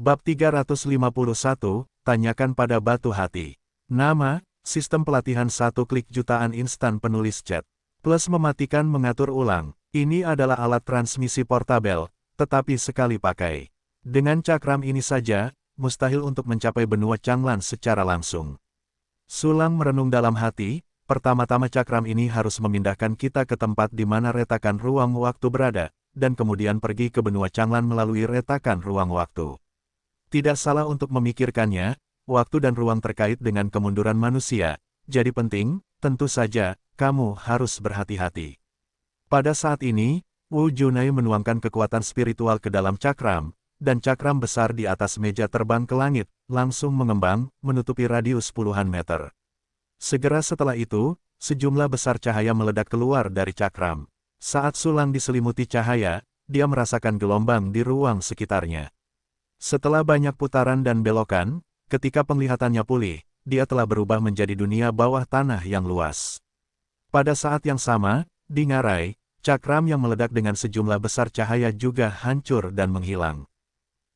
Bab 351, tanyakan pada batu hati. Nama, sistem pelatihan 1 klik jutaan instan penulis chat. Plus mematikan mengatur ulang. Ini adalah alat transmisi portabel, tetapi sekali pakai. Dengan cakram ini saja, mustahil untuk mencapai benua Changlan secara langsung. Sulang merenung dalam hati, pertama-tama cakram ini harus memindahkan kita ke tempat di mana retakan ruang waktu berada, dan kemudian pergi ke benua Changlan melalui retakan ruang waktu. Tidak salah untuk memikirkannya, waktu dan ruang terkait dengan kemunduran manusia, jadi penting, tentu saja, kamu harus berhati-hati. Pada saat ini, Wu Junai menuangkan kekuatan spiritual ke dalam cakram, dan cakram besar di atas meja terbang ke langit, langsung mengembang, menutupi radius puluhan meter. Segera setelah itu, sejumlah besar cahaya meledak keluar dari cakram. Saat Sulang diselimuti cahaya, dia merasakan gelombang di ruang sekitarnya. Setelah banyak putaran dan belokan, ketika penglihatannya pulih, dia telah berubah menjadi dunia bawah tanah yang luas. Pada saat yang sama, di ngarai, cakram yang meledak dengan sejumlah besar cahaya juga hancur dan menghilang.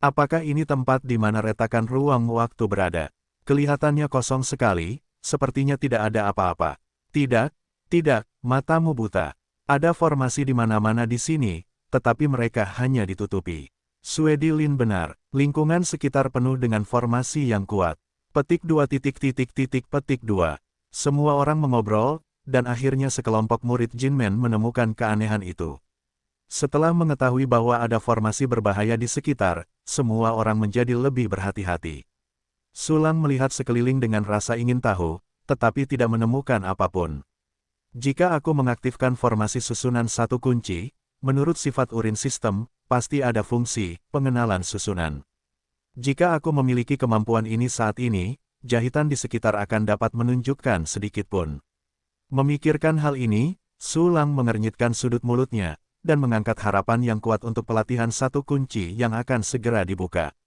Apakah ini tempat di mana retakan ruang waktu berada? Kelihatannya kosong sekali, sepertinya tidak ada apa-apa. Tidak, matamu buta. Ada formasi di mana-mana di sini, tetapi mereka hanya ditutupi. Swedi Lin benar, lingkungan sekitar penuh dengan formasi yang kuat. Petik 2 petik 2. Semua orang mengobrol, dan akhirnya sekelompok murid Jinmen menemukan keanehan itu. Setelah mengetahui bahwa ada formasi berbahaya di sekitar, semua orang menjadi lebih berhati-hati. Sulang melihat sekeliling dengan rasa ingin tahu, tetapi tidak menemukan apapun. Jika aku mengaktifkan formasi susunan 1 kunci, menurut sifat urin sistem, pasti ada fungsi pengenalan susunan. Jika aku memiliki kemampuan ini saat ini, jahitan di sekitar akan dapat menunjukkan sedikit pun. Memikirkan hal ini, Sulang mengernyitkan sudut mulutnya, dan mengangkat harapan yang kuat untuk pelatihan 1 kunci yang akan segera dibuka.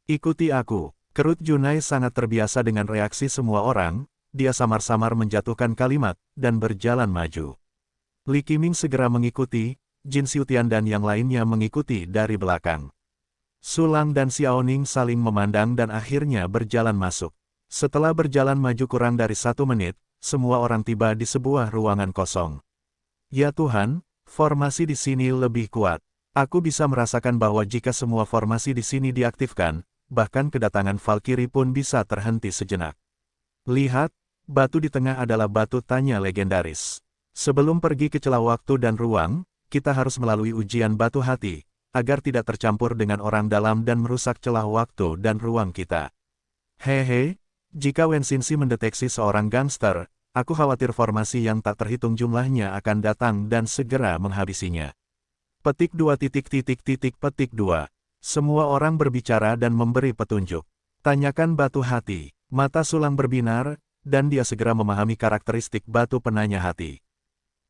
Ikuti aku. Kerut Junai sangat terbiasa dengan reaksi semua orang, dia samar-samar menjatuhkan kalimat, dan berjalan maju. Li Qiming segera mengikuti, Jin Xiutian dan yang lainnya mengikuti dari belakang. Sulang dan Xiaoning saling memandang dan akhirnya berjalan masuk. Setelah berjalan maju kurang dari 1 menit, semua orang tiba di sebuah ruangan kosong. Ya Tuhan, formasi di sini lebih kuat. Aku bisa merasakan bahwa jika semua formasi di sini diaktifkan, bahkan kedatangan Valkyrie pun bisa terhenti sejenak. Lihat, batu di tengah adalah batu tanya legendaris. Sebelum pergi ke celah waktu dan ruang, kita harus melalui ujian batu hati, agar tidak tercampur dengan orang dalam dan merusak celah waktu dan ruang kita. Hehe, jika Wen Xinxi mendeteksi seorang gangster, aku khawatir formasi yang tak terhitung jumlahnya akan datang dan segera menghabisinya. Petik 2 petik 2. Semua orang berbicara dan memberi petunjuk. Tanyakan batu hati. Mata Sulang berbinar, dan dia segera memahami karakteristik batu penanya hati.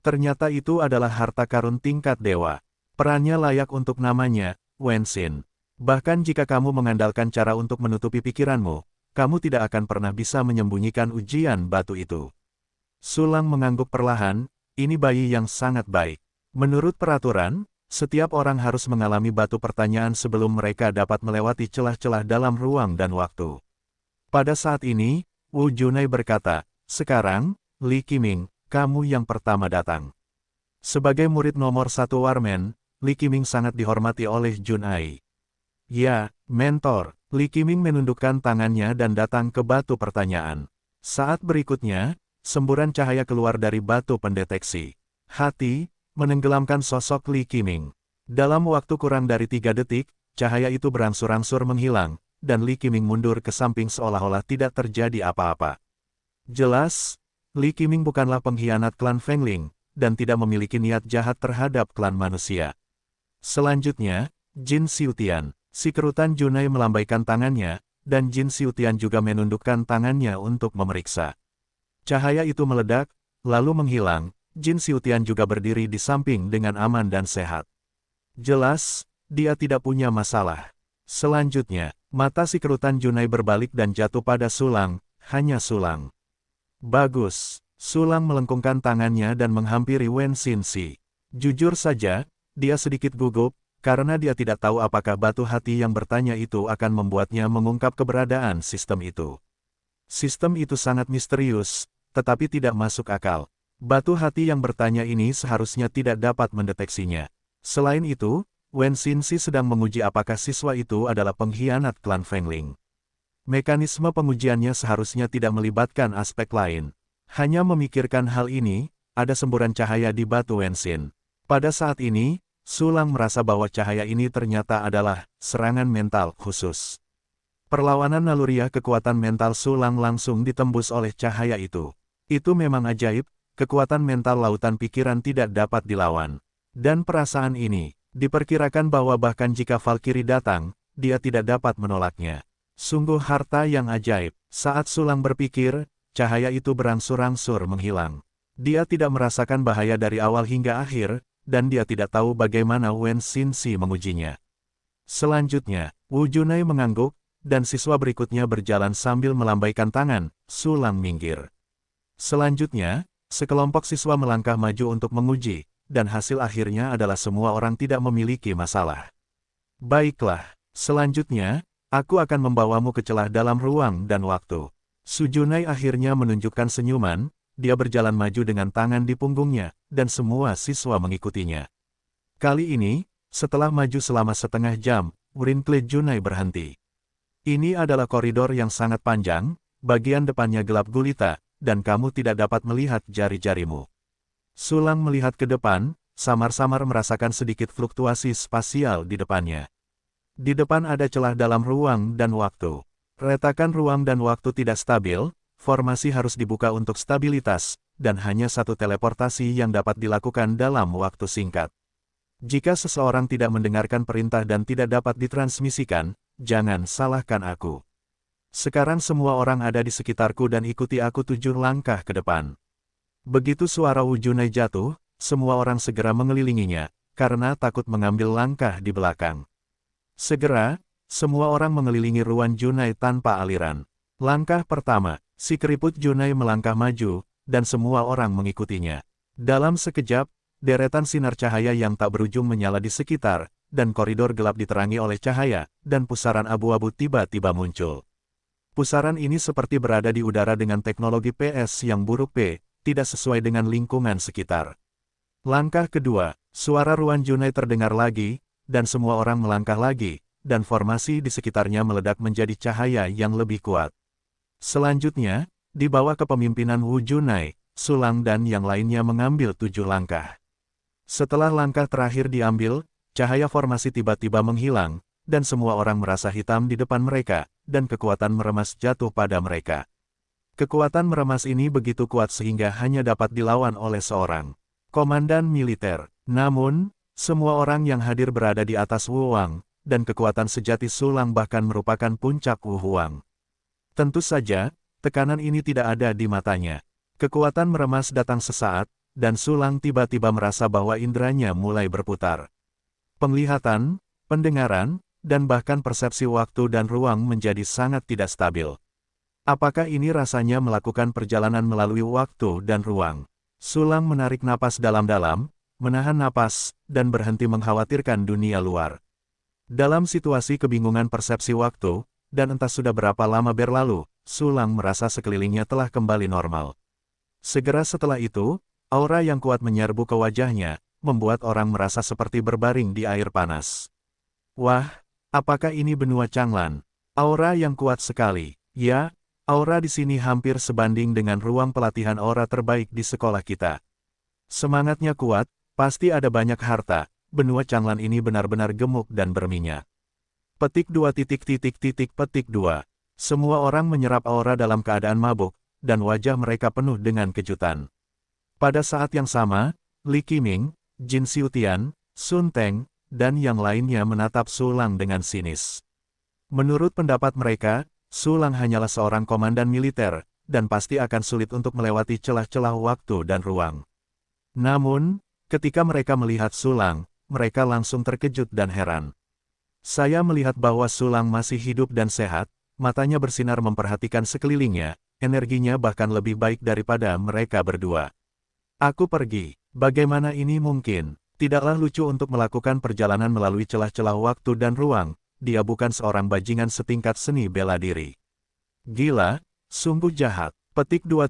Ternyata itu adalah harta karun tingkat dewa. Perannya layak untuk namanya, Wen Xin. Bahkan jika kamu mengandalkan cara untuk menutupi pikiranmu, kamu tidak akan pernah bisa menyembunyikan ujian batu itu. Sulang mengangguk perlahan, ini bayi yang sangat baik. Menurut peraturan, setiap orang harus mengalami batu pertanyaan sebelum mereka dapat melewati celah-celah dalam ruang dan waktu. Pada saat ini, Wu Junai berkata, sekarang, Li Qiming, kamu yang pertama datang. Sebagai murid nomor 1 Warman, Li Qiming sangat dihormati oleh Junai. Ya, mentor. Li Qiming menundukkan tangannya dan datang ke batu pertanyaan. Saat berikutnya, semburan cahaya keluar dari batu pendeteksi. Hati, menenggelamkan sosok Li Qiming. Dalam waktu kurang dari 3 detik, cahaya itu berangsur-angsur menghilang, dan Li Qiming mundur ke samping seolah-olah tidak terjadi apa-apa. Jelas, Li Qiming bukanlah pengkhianat klan Fengling, dan tidak memiliki niat jahat terhadap klan manusia. Selanjutnya, Jin Xiutian. Si kerutan Junai melambaikan tangannya, dan Jin Xiutian juga menundukkan tangannya untuk memeriksa. Cahaya itu meledak, lalu menghilang. Jin Xiutian juga berdiri di samping dengan aman dan sehat. Jelas, dia tidak punya masalah. Selanjutnya, mata si kerutan Junai berbalik dan jatuh pada Sulang, hanya Sulang. Bagus. Sulang melengkungkan tangannya dan menghampiri Wen Xinxi. Jujur saja, dia sedikit gugup, karena dia tidak tahu apakah batu hati yang bertanya itu akan membuatnya mengungkap keberadaan sistem itu. Sistem itu sangat misterius, tetapi tidak masuk akal. Batu hati yang bertanya ini seharusnya tidak dapat mendeteksinya. Selain itu, Wen Xinxi sedang menguji apakah siswa itu adalah pengkhianat klan Fengling. Mekanisme pengujiannya seharusnya tidak melibatkan aspek lain. Hanya memikirkan hal ini, ada semburan cahaya di batu Wenxin. Pada saat ini, Sulang merasa bahwa cahaya ini ternyata adalah serangan mental khusus. Perlawanan naluriah kekuatan mental Sulang langsung ditembus oleh cahaya itu. Itu memang ajaib, kekuatan mental lautan pikiran tidak dapat dilawan. Dan perasaan ini, diperkirakan bahwa bahkan jika Valkyrie datang, dia tidak dapat menolaknya. Sungguh harta yang ajaib. Saat Sulang berpikir, cahaya itu berangsur-angsur menghilang. Dia tidak merasakan bahaya dari awal hingga akhir, dan dia tidak tahu bagaimana Wen Xinxi mengujinya. Selanjutnya, Wu Junai mengangguk, dan siswa berikutnya berjalan sambil melambaikan tangan. Sulang minggir. Selanjutnya, sekelompok siswa melangkah maju untuk menguji, dan hasil akhirnya adalah semua orang tidak memiliki masalah. Baiklah, selanjutnya, aku akan membawamu ke celah dalam ruang dan waktu. Su Junai akhirnya menunjukkan senyuman, dia berjalan maju dengan tangan di punggungnya, dan semua siswa mengikutinya. Kali ini, setelah maju selama setengah jam, Wrinkle Junai berhenti. Ini adalah koridor yang sangat panjang, bagian depannya gelap gulita, dan kamu tidak dapat melihat jari-jarimu. Sulang melihat ke depan, samar-samar merasakan sedikit fluktuasi spasial di depannya. Di depan ada celah dalam ruang dan waktu. Retakan ruang dan waktu tidak stabil, formasi harus dibuka untuk stabilitas, dan hanya satu teleportasi yang dapat dilakukan dalam waktu singkat. Jika seseorang tidak mendengarkan perintah dan tidak dapat ditransmisikan, jangan salahkan aku. Sekarang semua orang ada di sekitarku dan ikuti aku 7 langkah ke depan. Begitu suara Wu Junai jatuh, semua orang segera mengelilinginya, karena takut mengambil langkah di belakang. Segera, semua orang mengelilingi Ruan Junai tanpa aliran. Langkah pertama, si keriput Junai melangkah maju, dan semua orang mengikutinya. Dalam sekejap, deretan sinar cahaya yang tak berujung menyala di sekitar, dan koridor gelap diterangi oleh cahaya, dan pusaran abu-abu tiba-tiba muncul. Pusaran ini seperti berada di udara dengan teknologi PS yang buruk tidak sesuai dengan lingkungan sekitar. Langkah kedua, suara Ruan Junai terdengar lagi, dan semua orang melangkah lagi, dan formasi di sekitarnya meledak menjadi cahaya yang lebih kuat. Selanjutnya, di bawah kepemimpinan Wu Junai, Sulang dan yang lainnya mengambil 7 langkah. Setelah langkah terakhir diambil, cahaya formasi tiba-tiba menghilang, dan semua orang merasa hitam di depan mereka, dan kekuatan meremas jatuh pada mereka. Kekuatan meremas ini begitu kuat sehingga hanya dapat dilawan oleh seorang komandan militer. Namun, semua orang yang hadir berada di atas Wu Huang, dan kekuatan sejati Sulang bahkan merupakan puncak Wu Huang. Tentu saja, tekanan ini tidak ada di matanya. Kekuatan meremas datang sesaat, dan Sulang tiba-tiba merasa bahwa inderanya mulai berputar. Penglihatan, pendengaran, dan bahkan persepsi waktu dan ruang menjadi sangat tidak stabil. Apakah ini rasanya melakukan perjalanan melalui waktu dan ruang? Sulang menarik napas dalam-dalam, menahan napas, dan berhenti mengkhawatirkan dunia luar. Dalam situasi kebingungan persepsi waktu, dan entah sudah berapa lama berlalu, Sulang merasa sekelilingnya telah kembali normal. Segera setelah itu, aura yang kuat menyerbu ke wajahnya, membuat orang merasa seperti berbaring di air panas. Wah, apakah ini benua Changlan? Aura yang kuat sekali. Ya, aura di sini hampir sebanding dengan ruang pelatihan aura terbaik di sekolah kita. Semangatnya kuat, pasti ada banyak harta. Benua Changlan ini benar-benar gemuk dan berminyak. Petik 2. Semua orang menyerap aura dalam keadaan mabuk, dan wajah mereka penuh dengan kejutan. Pada saat yang sama, Li Qiming, Jin Xiutian, Sun Teng, dan yang lainnya menatap Sulang dengan sinis. Menurut pendapat mereka, Sulang hanyalah seorang komandan militer, dan pasti akan sulit untuk melewati celah-celah waktu dan ruang. Namun, ketika mereka melihat Sulang, mereka langsung terkejut dan heran. Saya melihat bahwa Sulang masih hidup dan sehat, matanya bersinar memperhatikan sekelilingnya, energinya bahkan lebih baik daripada mereka berdua. Aku pergi. Bagaimana ini mungkin? Tidaklah lucu untuk melakukan perjalanan melalui celah-celah waktu dan ruang, dia bukan seorang bajingan setingkat seni bela diri. Gila, sungguh jahat. Petik 2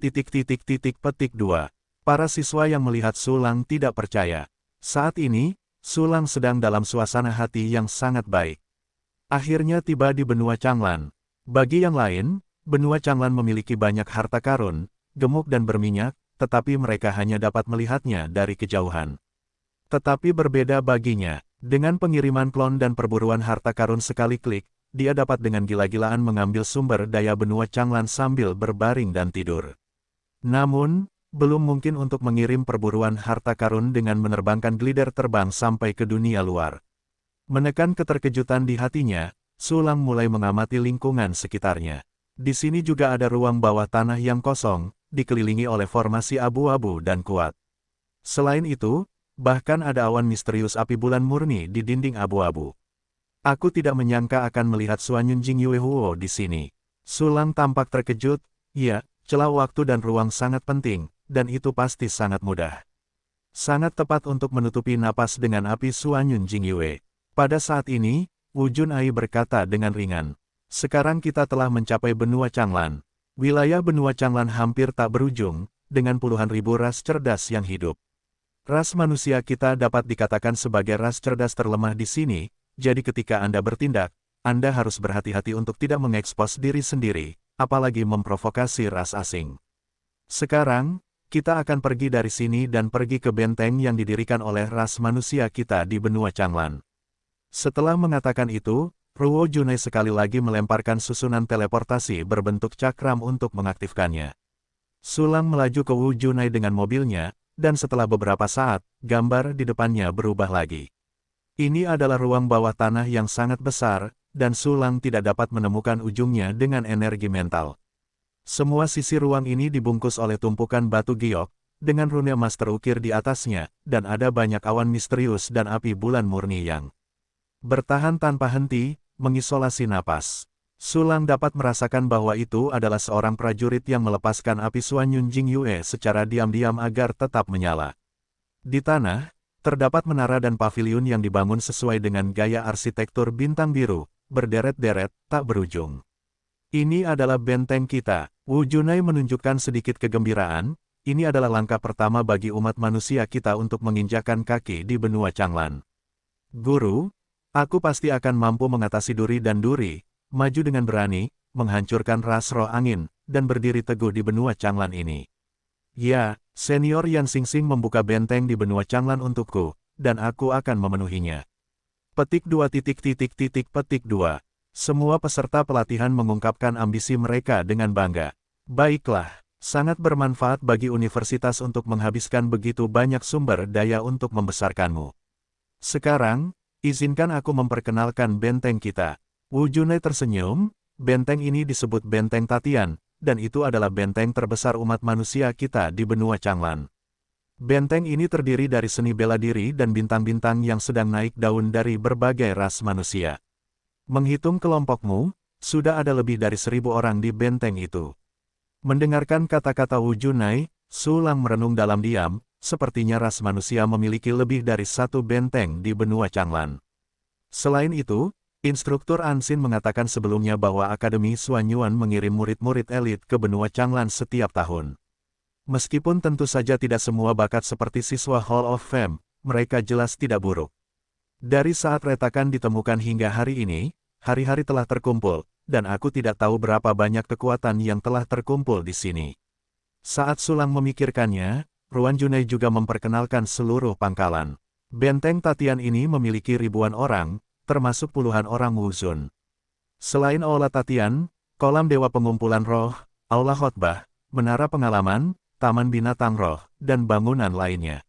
petik 2. Para siswa yang melihat Sulang tidak percaya. Saat ini, Sulang sedang dalam suasana hati yang sangat baik. Akhirnya tiba di benua Changlan. Bagi yang lain, benua Changlan memiliki banyak harta karun, gemuk dan berminyak, tetapi mereka hanya dapat melihatnya dari kejauhan. Tetapi berbeda baginya, dengan pengiriman klon dan perburuan harta karun sekali klik, dia dapat dengan gila-gilaan mengambil sumber daya benua Changlan sambil berbaring dan tidur. Namun, belum mungkin untuk mengirim perburuan harta karun dengan menerbangkan glider terbang sampai ke dunia luar. Menekan keterkejutan di hatinya, Sulang mulai mengamati lingkungan sekitarnya. Di sini juga ada ruang bawah tanah yang kosong, dikelilingi oleh formasi abu-abu dan kuat. Selain itu, bahkan ada awan misterius api bulan murni di dinding abu-abu. Aku tidak menyangka akan melihat Suanyun Jingyue Huo di sini. Sulang tampak terkejut, ya, celah waktu dan ruang sangat penting, dan itu pasti sangat mudah. Sangat tepat untuk menutupi napas dengan api Suanyun Jingyue. Pada saat ini, Wu Junai berkata dengan ringan. Sekarang kita telah mencapai benua Changlan. Wilayah benua Changlan hampir tak berujung, dengan puluhan ribu ras cerdas yang hidup. Ras manusia kita dapat dikatakan sebagai ras cerdas terlemah di sini, jadi ketika Anda bertindak, Anda harus berhati-hati untuk tidak mengekspos diri sendiri, apalagi memprovokasi ras asing. Sekarang, kita akan pergi dari sini dan pergi ke benteng yang didirikan oleh ras manusia kita di benua Changlan. Setelah mengatakan itu, Ruo Junai sekali lagi melemparkan susunan teleportasi berbentuk cakram untuk mengaktifkannya. Sulang melaju ke Wu Junai dengan mobilnya, dan setelah beberapa saat, gambar di depannya berubah lagi. Ini adalah ruang bawah tanah yang sangat besar, dan Sulang tidak dapat menemukan ujungnya dengan energi mental. Semua sisi ruang ini dibungkus oleh tumpukan batu giok, dengan rune emas terukir di atasnya, dan ada banyak awan misterius dan api bulan murni yang bertahan tanpa henti, mengisolasi napas. Sulang dapat merasakan bahwa itu adalah seorang prajurit yang melepaskan api Suanyun Jingyue secara diam-diam agar tetap menyala. Di tanah, terdapat menara dan paviliun yang dibangun sesuai dengan gaya arsitektur bintang biru, berderet-deret, tak berujung. Ini adalah benteng kita. Wu Junai menunjukkan sedikit kegembiraan, ini adalah langkah pertama bagi umat manusia kita untuk menginjakan kaki di benua Changlan. Guru, aku pasti akan mampu mengatasi duri dan duri, maju dengan berani, menghancurkan ras roh angin, dan berdiri teguh di benua Changlan ini. Ya, senior Yan Xingxing membuka benteng di benua Changlan untukku, dan aku akan memenuhinya. Petik 2 petik 2. Semua peserta pelatihan mengungkapkan ambisi mereka dengan bangga. Baiklah, sangat bermanfaat bagi universitas untuk menghabiskan begitu banyak sumber daya untuk membesarkanmu. Sekarang, izinkan aku memperkenalkan benteng kita. Wu Junai tersenyum, benteng ini disebut Benteng Tatian, dan itu adalah benteng terbesar umat manusia kita di benua Changlan. Benteng ini terdiri dari seni bela diri dan bintang-bintang yang sedang naik daun dari berbagai ras manusia. Menghitung kelompokmu, sudah ada lebih dari 1000 orang di benteng itu. Mendengarkan kata-kata Wu Junai, Sulang merenung dalam diam, sepertinya ras manusia memiliki lebih dari satu benteng di benua Changlan. Selain itu, instruktur Ansin mengatakan sebelumnya bahwa Akademi Suanyuan mengirim murid-murid elit ke benua Changlan setiap tahun. Meskipun tentu saja tidak semua bakat seperti siswa Hall of Fame, mereka jelas tidak buruk. Dari saat retakan ditemukan hingga hari ini, hari-hari telah terkumpul, dan aku tidak tahu berapa banyak kekuatan yang telah terkumpul di sini. Saat Sulang memikirkannya, Ruan Junai juga memperkenalkan seluruh pangkalan. Benteng Tatian ini memiliki ribuan orang, termasuk puluhan orang Wuzun. Selain Aula Tatian, kolam Dewa Pengumpulan Roh, Aula Khotbah, Menara Pengalaman, Taman Binatang Roh, dan bangunan lainnya.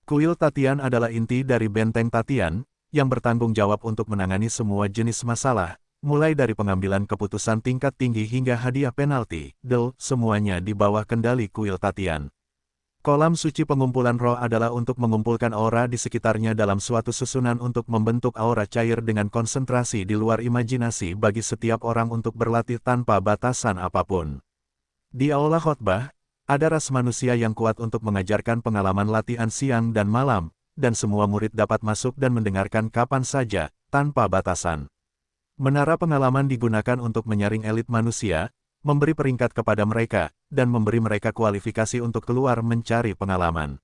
Kuil Tatian adalah inti dari Benteng Tatian, yang bertanggung jawab untuk menangani semua jenis masalah, mulai dari pengambilan keputusan tingkat tinggi hingga hadiah penalti, semuanya di bawah kendali Kuil Tatian. Kolam suci pengumpulan roh adalah untuk mengumpulkan aura di sekitarnya dalam suatu susunan untuk membentuk aura cair dengan konsentrasi di luar imajinasi bagi setiap orang untuk berlatih tanpa batasan apapun. Di Aula Khotbah, ada ras manusia yang kuat untuk mengajarkan pengalaman latihan siang dan malam, dan semua murid dapat masuk dan mendengarkan kapan saja, tanpa batasan. Menara pengalaman digunakan untuk menyaring elit manusia, memberi peringkat kepada mereka, dan memberi mereka kualifikasi untuk keluar mencari pengalaman.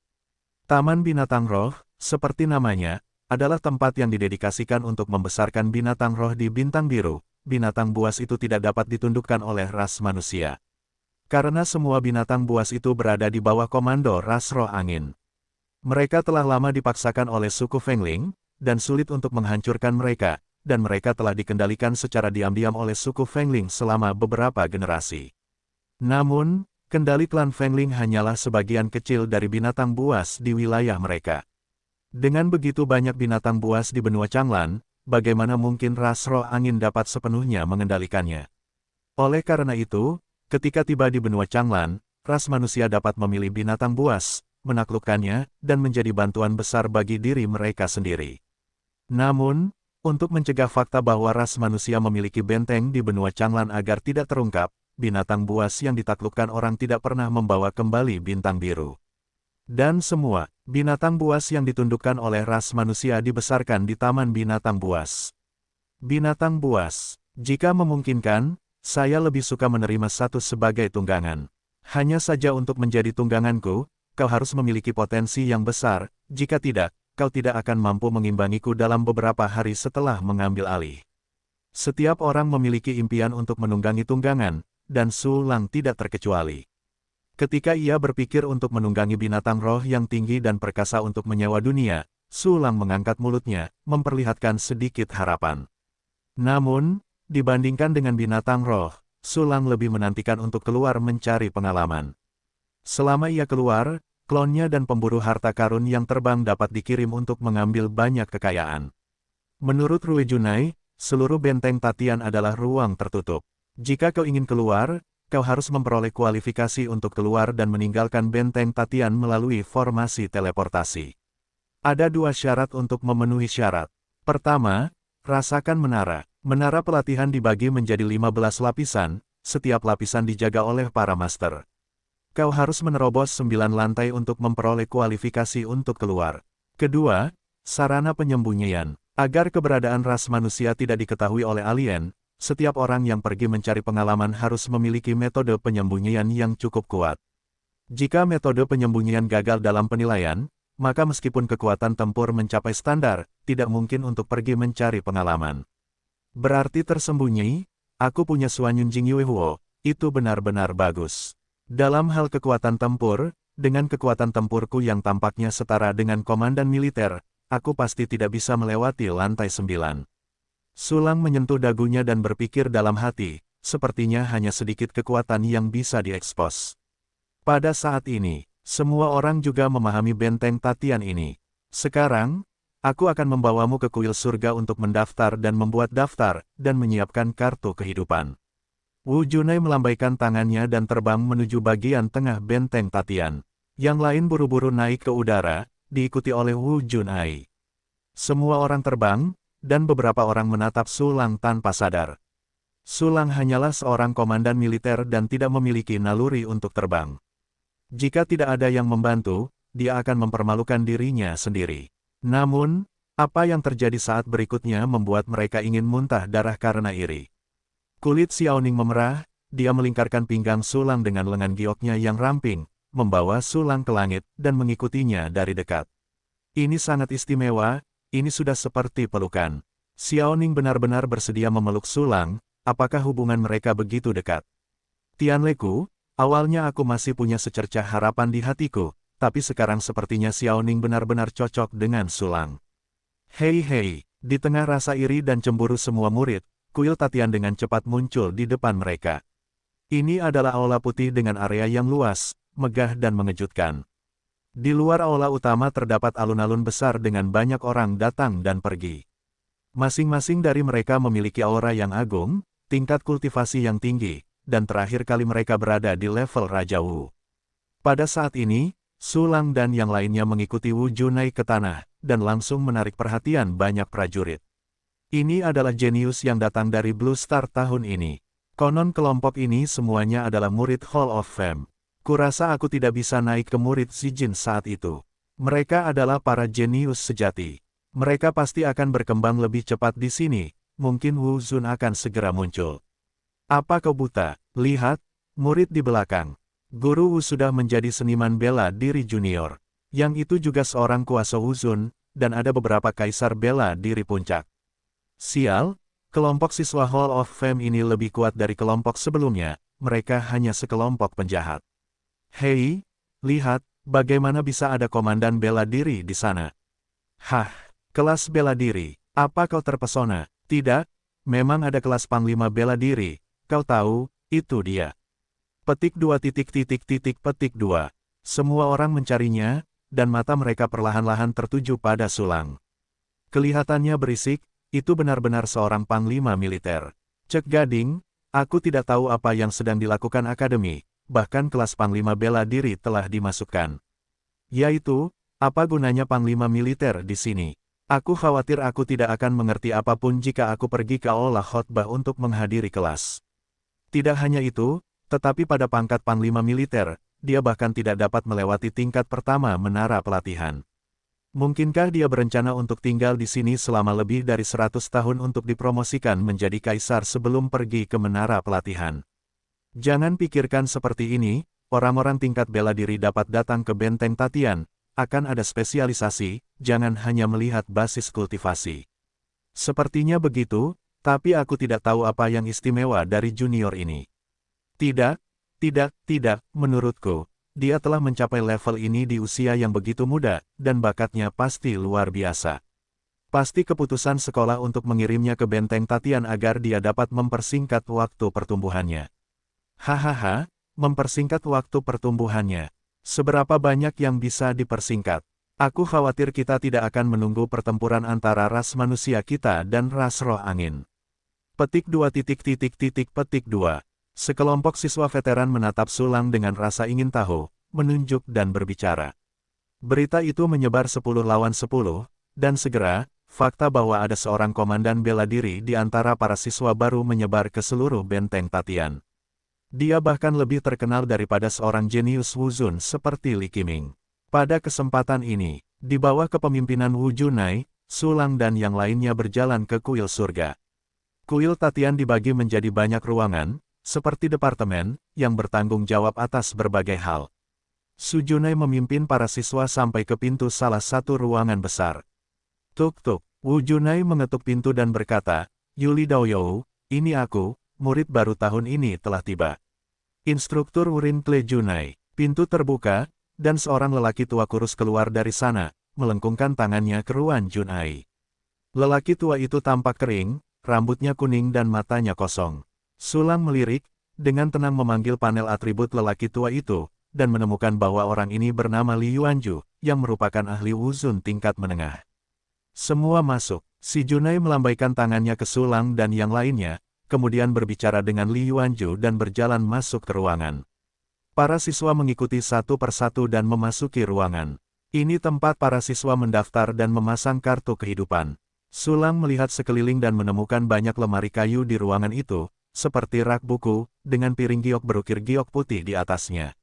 Taman Binatang Roh, seperti namanya, adalah tempat yang didedikasikan untuk membesarkan binatang roh di Bintang Biru. Binatang buas itu tidak dapat ditundukkan oleh ras manusia. Karena semua binatang buas itu berada di bawah komando ras roh angin. Mereka telah lama dipaksakan oleh suku Fengling, dan sulit untuk menghancurkan mereka, dan mereka telah dikendalikan secara diam-diam oleh suku Fengling selama beberapa generasi. Namun, kendali klan Fengling hanyalah sebagian kecil dari binatang buas di wilayah mereka. Dengan begitu banyak binatang buas di benua Changlan, bagaimana mungkin ras roh angin dapat sepenuhnya mengendalikannya? Oleh karena itu, ketika tiba di benua Changlan, ras manusia dapat memilih binatang buas, menaklukkannya, dan menjadi bantuan besar bagi diri mereka sendiri. Namun, untuk mencegah fakta bahwa ras manusia memiliki benteng di benua Changlan agar tidak terungkap, binatang buas yang ditaklukkan orang tidak pernah membawa kembali bintang biru. Dan semua binatang buas yang ditundukkan oleh ras manusia dibesarkan di Taman Binatang Buas. Binatang buas, jika memungkinkan, saya lebih suka menerima satu sebagai tunggangan. Hanya saja untuk menjadi tungganganku, kau harus memiliki potensi yang besar, jika tidak, kau tidak akan mampu mengimbangiku dalam beberapa hari setelah mengambil alih. Setiap orang memiliki impian untuk menunggangi tunggangan, dan Su Lang tidak terkecuali. Ketika ia berpikir untuk menunggangi binatang roh yang tinggi dan perkasa untuk menyewa dunia, Su Lang mengangkat mulutnya, memperlihatkan sedikit harapan. Namun, dibandingkan dengan binatang roh, Su Lang lebih menantikan untuk keluar mencari pengalaman. Selama ia keluar, klonnya dan pemburu harta karun yang terbang dapat dikirim untuk mengambil banyak kekayaan. Menurut Rue Junai, seluruh benteng Tatian adalah ruang tertutup. Jika kau ingin keluar, kau harus memperoleh kualifikasi untuk keluar dan meninggalkan benteng Tatian melalui formasi teleportasi. Ada dua syarat untuk memenuhi syarat. Pertama, rasakan menara. Menara pelatihan dibagi menjadi 15 lapisan, setiap lapisan dijaga oleh para master. Kau harus menerobos 9 lantai untuk memperoleh kualifikasi untuk keluar. Kedua, sarana penyembunyian. Agar keberadaan ras manusia tidak diketahui oleh alien, setiap orang yang pergi mencari pengalaman harus memiliki metode penyembunyian yang cukup kuat. Jika metode penyembunyian gagal dalam penilaian, maka meskipun kekuatan tempur mencapai standar, tidak mungkin untuk pergi mencari pengalaman. Berarti tersembunyi, aku punya Suanyun Jing Yue Huo, itu benar-benar bagus. Dalam hal kekuatan tempur, dengan kekuatan tempurku yang tampaknya setara dengan komandan militer, aku pasti tidak bisa melewati lantai 9. Su Lang menyentuh dagunya dan berpikir dalam hati, sepertinya hanya sedikit kekuatan yang bisa diekspos. Pada saat ini, semua orang juga memahami benteng Tatian ini. Sekarang, aku akan membawamu ke kuil surga untuk mendaftar dan membuat daftar, dan menyiapkan kartu kehidupan. Wu Junai melambaikan tangannya dan terbang menuju bagian tengah benteng Tatian. Yang lain buru-buru naik ke udara, diikuti oleh Wu Junai. Semua orang terbang, dan beberapa orang menatap Su Lang tanpa sadar. Su Lang hanyalah seorang komandan militer dan tidak memiliki naluri untuk terbang. Jika tidak ada yang membantu, dia akan mempermalukan dirinya sendiri. Namun, apa yang terjadi saat berikutnya membuat mereka ingin muntah darah karena iri. Kulit Xiaoning memerah, dia melingkarkan pinggang Su Lang dengan lengan gioknya yang ramping, membawa Su Lang ke langit dan mengikutinya dari dekat. Ini sangat istimewa. Ini sudah seperti pelukan. Xiaoning benar-benar bersedia memeluk Su Lang, apakah hubungan mereka begitu dekat? Tianleku, awalnya aku masih punya secercah harapan di hatiku, tapi sekarang sepertinya Xiaoning benar-benar cocok dengan Su Lang. Hei, di tengah rasa iri dan cemburu semua murid, kuil Tatian dengan cepat muncul di depan mereka. Ini adalah aula putih dengan area yang luas, megah dan mengejutkan. Di luar aula utama terdapat alun-alun besar dengan banyak orang datang dan pergi. Masing-masing dari mereka memiliki aura yang agung, tingkat kultivasi yang tinggi, dan terakhir kali mereka berada di level Raja Wu. Pada saat ini, Su Lang dan yang lainnya mengikuti Wu Junai ke tanah, dan langsung menarik perhatian banyak prajurit. Ini adalah jenius yang datang dari Blue Star tahun ini. Konon kelompok ini semuanya adalah murid Hall of Fame. Kurasa aku tidak bisa naik ke murid Zijin saat itu. Mereka adalah para jenius sejati. Mereka pasti akan berkembang lebih cepat di sini, mungkin Wu Zun akan segera muncul. Apa kau buta? Lihat, murid di belakang. Guru Wu sudah menjadi seniman bela diri junior. Yang itu juga seorang kuasa Wu Zun, dan ada beberapa kaisar bela diri puncak. Sial, kelompok siswa Hall of Fame ini lebih kuat dari kelompok sebelumnya, mereka hanya sekelompok penjahat. Hei, lihat, bagaimana bisa ada komandan bela diri di sana? Hah, kelas bela diri, apa kau terpesona? Tidak, memang ada kelas panglima bela diri, kau tahu, itu dia. Petik 2. Semua orang mencarinya, dan mata mereka perlahan-lahan tertuju pada Sulang. Kelihatannya berisik, itu benar-benar seorang panglima militer. Cek Gading, aku tidak tahu apa yang sedang dilakukan akademi, bahkan kelas panglima bela diri telah dimasukkan. Yaitu, apa gunanya panglima militer di sini? Aku khawatir aku tidak akan mengerti apapun jika aku pergi ke aula khotbah untuk menghadiri kelas. Tidak hanya itu, tetapi pada pangkat panglima militer, dia bahkan tidak dapat melewati tingkat pertama menara pelatihan. Mungkinkah dia berencana untuk tinggal di sini selama lebih dari 100 tahun untuk dipromosikan menjadi kaisar sebelum pergi ke menara pelatihan? Jangan pikirkan seperti ini, orang-orang tingkat bela diri dapat datang ke benteng Tatian, akan ada spesialisasi, jangan hanya melihat basis kultivasi. Sepertinya begitu, tapi aku tidak tahu apa yang istimewa dari junior ini. Tidak, menurutku, dia telah mencapai level ini di usia yang begitu muda, dan bakatnya pasti luar biasa. Pasti keputusan sekolah untuk mengirimnya ke benteng Tatian agar dia dapat mempersingkat waktu pertumbuhannya. Hahaha, mempersingkat waktu pertumbuhannya. Seberapa banyak yang bisa dipersingkat? Aku khawatir kita tidak akan menunggu pertempuran antara ras manusia kita dan ras roh angin. Petik 2. Sekelompok siswa veteran menatap Sulang dengan rasa ingin tahu, menunjuk dan berbicara. Berita itu menyebar 10 lawan 10, dan segera, fakta bahwa ada seorang komandan bela diri di antara para siswa baru menyebar ke seluruh benteng Tatian. Dia bahkan lebih terkenal daripada seorang jenius Wu Zun seperti Li Qiming. Pada kesempatan ini, di bawah kepemimpinan Wu Junai, Sulang dan yang lainnya berjalan ke kuil surga. Kuil Tatian dibagi menjadi banyak ruangan, seperti departemen, yang bertanggung jawab atas berbagai hal. Su Junai memimpin para siswa sampai ke pintu salah satu ruangan besar. Tuk-tuk, Wu Junai mengetuk pintu dan berkata, Yuli Daoyou, ini aku, murid baru tahun ini telah tiba. Instruktur Wurin Kle Junai, pintu terbuka, dan seorang lelaki tua kurus keluar dari sana, melengkungkan tangannya ke Ruan Junai. Lelaki tua itu tampak kering, rambutnya kuning dan matanya kosong. Sulang melirik, dengan tenang memanggil panel atribut lelaki tua itu, dan menemukan bahwa orang ini bernama Li Yuanju, yang merupakan ahli Wu Zun tingkat menengah. Semua masuk, si Junai melambaikan tangannya ke Sulang dan yang lainnya, kemudian berbicara dengan Li Yuanju dan berjalan masuk ke ruangan. Para siswa mengikuti satu persatu dan memasuki ruangan. Ini tempat para siswa mendaftar dan memasang kartu kehidupan. Sulang melihat sekeliling dan menemukan banyak lemari kayu di ruangan itu, seperti rak buku, dengan piring giok berukir giok putih di atasnya.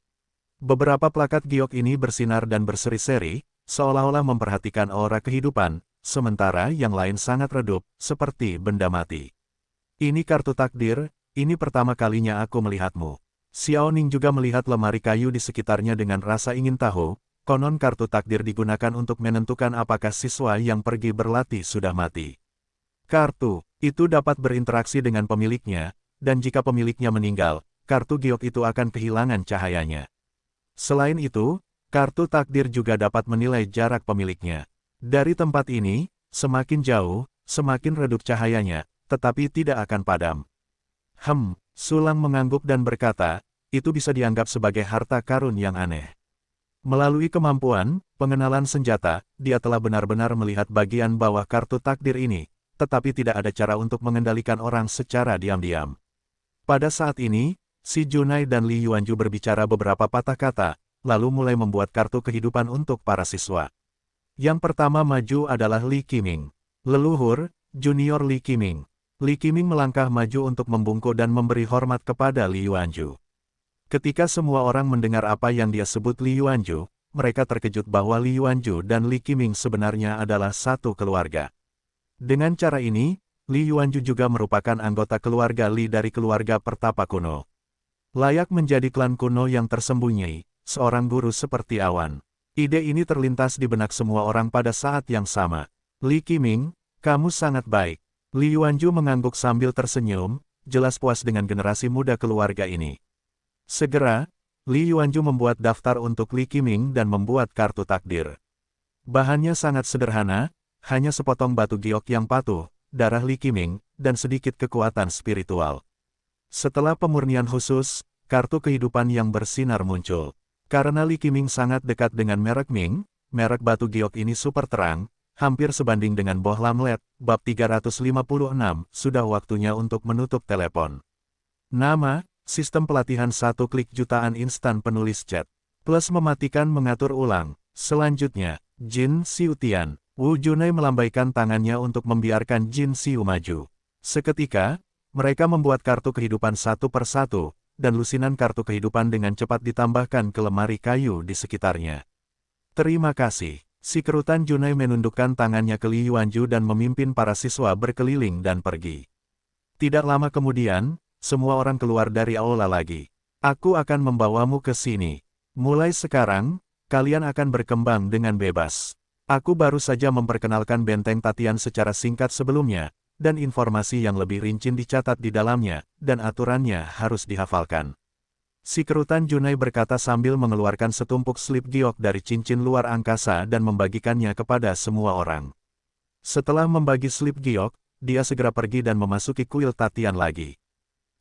Beberapa plakat giok ini bersinar dan berseri-seri, seolah-olah memperhatikan aura kehidupan, sementara yang lain sangat redup, seperti benda mati. Ini kartu takdir, ini pertama kalinya aku melihatmu. Xiao Ning juga melihat lemari kayu di sekitarnya dengan rasa ingin tahu, konon kartu takdir digunakan untuk menentukan apakah siswa yang pergi berlatih sudah mati. Kartu itu dapat berinteraksi dengan pemiliknya, dan jika pemiliknya meninggal, kartu giok itu akan kehilangan cahayanya. Selain itu, kartu takdir juga dapat menilai jarak pemiliknya. Dari tempat ini, semakin jauh, semakin redup cahayanya, tetapi tidak akan padam. Sulang mengangguk dan berkata, itu bisa dianggap sebagai harta karun yang aneh. Melalui kemampuan, pengenalan senjata, dia telah benar-benar melihat bagian bawah kartu takdir ini, tetapi tidak ada cara untuk mengendalikan orang secara diam-diam. Pada saat ini, si Junai dan Li Yuanju berbicara beberapa patah kata, lalu mulai membuat kartu kehidupan untuk para siswa. Yang pertama maju adalah Li Qiming. Leluhur, Junior Li Qiming. Li Qiming melangkah maju untuk membungkuk dan memberi hormat kepada Li Yuanju. Ketika semua orang mendengar apa yang dia sebut Li Yuanju, mereka terkejut bahwa Li Yuanju dan Li Qiming sebenarnya adalah satu keluarga. Dengan cara ini, Li Yuanju juga merupakan anggota keluarga Li dari keluarga pertapa kuno. Layak menjadi klan kuno yang tersembunyi, seorang guru seperti awan. Ide ini terlintas di benak semua orang pada saat yang sama. Li Qiming, kamu sangat baik. Li Yuanju mengangguk sambil tersenyum, jelas puas dengan generasi muda keluarga ini. Segera, Li Yuanju membuat daftar untuk Li Qiming dan membuat kartu takdir. Bahannya sangat sederhana, hanya sepotong batu giok yang patuh, darah Li Qiming, dan sedikit kekuatan spiritual. Setelah pemurnian khusus, kartu kehidupan yang bersinar muncul. Karena Li Qiming sangat dekat dengan merek Ming, merek batu giok ini super terang, hampir sebanding dengan bohlam LED, bab 356, sudah waktunya untuk menutup telepon. Nama, sistem pelatihan 1 klik jutaan instan penulis chat. Plus mematikan mengatur ulang. Selanjutnya, Jin Xiu Tian. Wu Junai melambaikan tangannya untuk membiarkan Jin Xiu maju. Seketika, mereka membuat kartu kehidupan satu per satu, dan lusinan kartu kehidupan dengan cepat ditambahkan ke lemari kayu di sekitarnya. Terima kasih. Si kerutan Junai menundukkan tangannya ke Li Yuanju dan memimpin para siswa berkeliling dan pergi. Tidak lama kemudian, semua orang keluar dari aula lagi. Aku akan membawamu ke sini. Mulai sekarang, kalian akan berkembang dengan bebas. Aku baru saja memperkenalkan benteng Tatian secara singkat sebelumnya, dan informasi yang lebih rinci dicatat di dalamnya, dan aturannya harus dihafalkan. Si kerutan Junai berkata sambil mengeluarkan setumpuk slip giok dari cincin luar angkasa dan membagikannya kepada semua orang. Setelah membagi slip giok, dia segera pergi dan memasuki kuil Tatian lagi.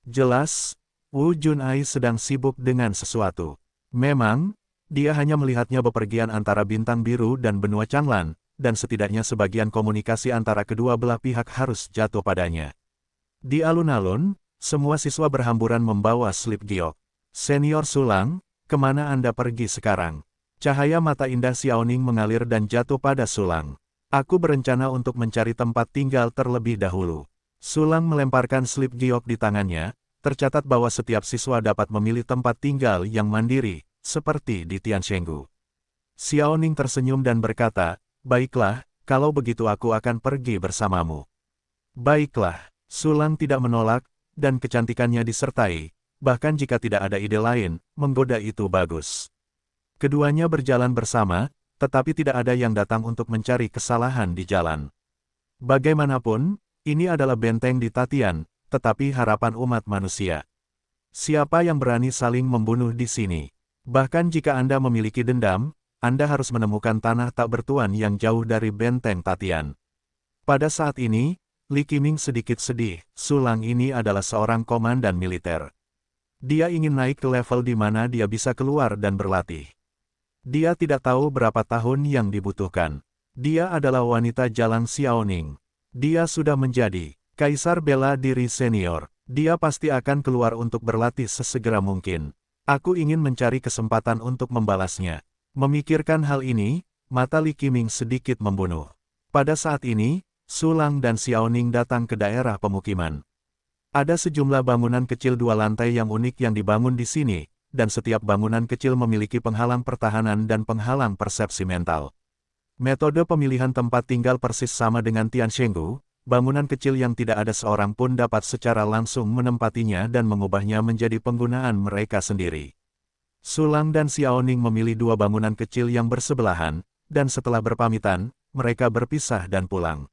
Jelas, Wu Junai sedang sibuk dengan sesuatu. Memang, dia hanya melihatnya bepergian antara bintang biru dan benua Changlan, dan setidaknya sebagian komunikasi antara kedua belah pihak harus jatuh padanya. Di alun-alun, semua siswa berhamburan membawa slip giok. Senior Sulang, kemana Anda pergi sekarang? Cahaya mata indah Xiaoning mengalir dan jatuh pada Sulang. Aku berencana untuk mencari tempat tinggal terlebih dahulu. Sulang melemparkan slip giok di tangannya, tercatat bahwa setiap siswa dapat memilih tempat tinggal yang mandiri, seperti di Tianshenggu. Xiaoning tersenyum dan berkata, baiklah, kalau begitu aku akan pergi bersamamu. Baiklah, Sulang tidak menolak, dan kecantikannya disertai, bahkan jika tidak ada ide lain, menggoda itu bagus. Keduanya berjalan bersama, tetapi tidak ada yang datang untuk mencari kesalahan di jalan. Bagaimanapun, ini adalah benteng di Tatian, tetapi harapan umat manusia. Siapa yang berani saling membunuh di sini? Bahkan jika Anda memiliki dendam, Anda harus menemukan tanah tak bertuan yang jauh dari benteng Tatian. Pada saat ini, Li Qiming sedikit sedih. Sulang ini adalah seorang komandan militer. Dia ingin naik ke level di mana dia bisa keluar dan berlatih. Dia tidak tahu berapa tahun yang dibutuhkan. Dia adalah wanita jalan Xiaoning. Dia sudah menjadi kaisar bela diri senior. Dia pasti akan keluar untuk berlatih sesegera mungkin. Aku ingin mencari kesempatan untuk membalasnya. Memikirkan hal ini, mata Li Qiming sedikit membunuh. Pada saat ini, Sulang dan Xiaoning datang ke daerah pemukiman. Ada sejumlah bangunan kecil 2 lantai yang unik yang dibangun di sini, dan setiap bangunan kecil memiliki penghalang pertahanan dan penghalang persepsi mental. Metode pemilihan tempat tinggal persis sama dengan Tianshenggu, bangunan kecil yang tidak ada seorang pun dapat secara langsung menempatinya dan mengubahnya menjadi penggunaan mereka sendiri. Sulang dan Xiaoning memilih 2 bangunan kecil yang bersebelahan, dan setelah berpamitan, mereka berpisah dan pulang.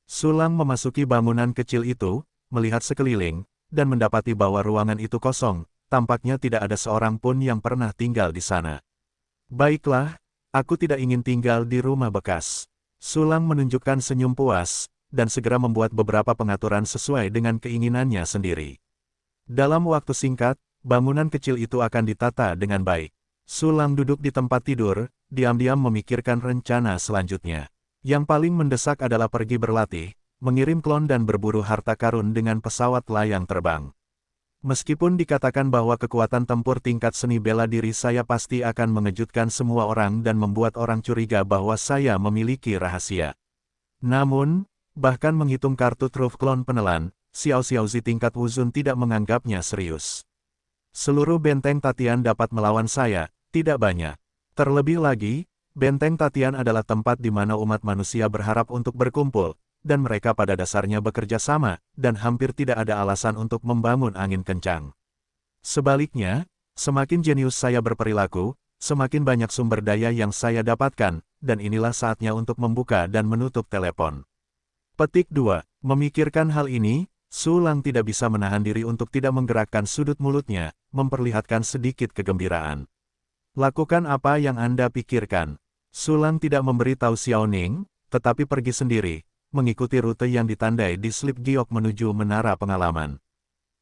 Sulang memasuki bangunan kecil itu, melihat sekeliling, dan mendapati bahwa ruangan itu kosong, tampaknya tidak ada seorang pun yang pernah tinggal di sana. Baiklah, aku tidak ingin tinggal di rumah bekas. Sulang menunjukkan senyum puas, dan segera membuat beberapa pengaturan sesuai dengan keinginannya sendiri. Dalam waktu singkat, bangunan kecil itu akan ditata dengan baik. Sulang duduk di tempat tidur, diam-diam memikirkan rencana selanjutnya. Yang paling mendesak adalah pergi berlatih, mengirim klon dan berburu harta karun dengan pesawat layang terbang. Meskipun dikatakan bahwa kekuatan tempur tingkat seni bela diri saya pasti akan mengejutkan semua orang dan membuat orang curiga bahwa saya memiliki rahasia. Namun, bahkan menghitung kartu truf klon penelan, Xiao Xiaozi tingkat Wuzun tidak menganggapnya serius. Seluruh benteng Tatian dapat melawan saya, tidak banyak. Terlebih lagi, Benteng Tatian adalah tempat di mana umat manusia berharap untuk berkumpul, dan mereka pada dasarnya bekerja sama, dan hampir tidak ada alasan untuk membangun angin kencang. Sebaliknya, semakin jenius saya berperilaku, semakin banyak sumber daya yang saya dapatkan, dan inilah saatnya untuk membuka dan menutup telepon. Petik 2. Memikirkan hal ini, Su Lang tidak bisa menahan diri untuk tidak menggerakkan sudut mulutnya, memperlihatkan sedikit kegembiraan. Lakukan apa yang Anda pikirkan. Su Lang tidak memberi tahu Xiao Ning, tetapi pergi sendiri, mengikuti rute yang ditandai di slip giok menuju menara pengalaman.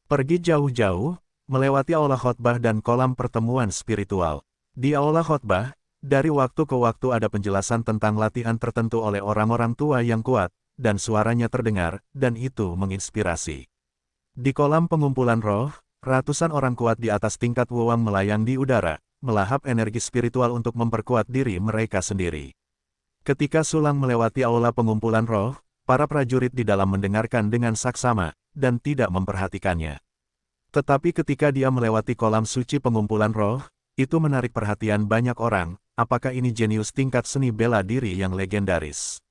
Pergi jauh-jauh, melewati aula khotbah dan kolam pertemuan spiritual. Di aula khotbah, dari waktu ke waktu ada penjelasan tentang latihan tertentu oleh orang-orang tua yang kuat, dan suaranya terdengar, dan itu menginspirasi. Di kolam pengumpulan roh, ratusan orang kuat di atas tingkat wewang melayang di udara, melahap energi spiritual untuk memperkuat diri mereka sendiri. Ketika Su Lang melewati aula pengumpulan roh, para prajurit di dalam mendengarkan dengan saksama, dan tidak memperhatikannya. Tetapi ketika dia melewati kolam suci pengumpulan roh, itu menarik perhatian banyak orang. Apakah ini jenius tingkat seni bela diri yang legendaris?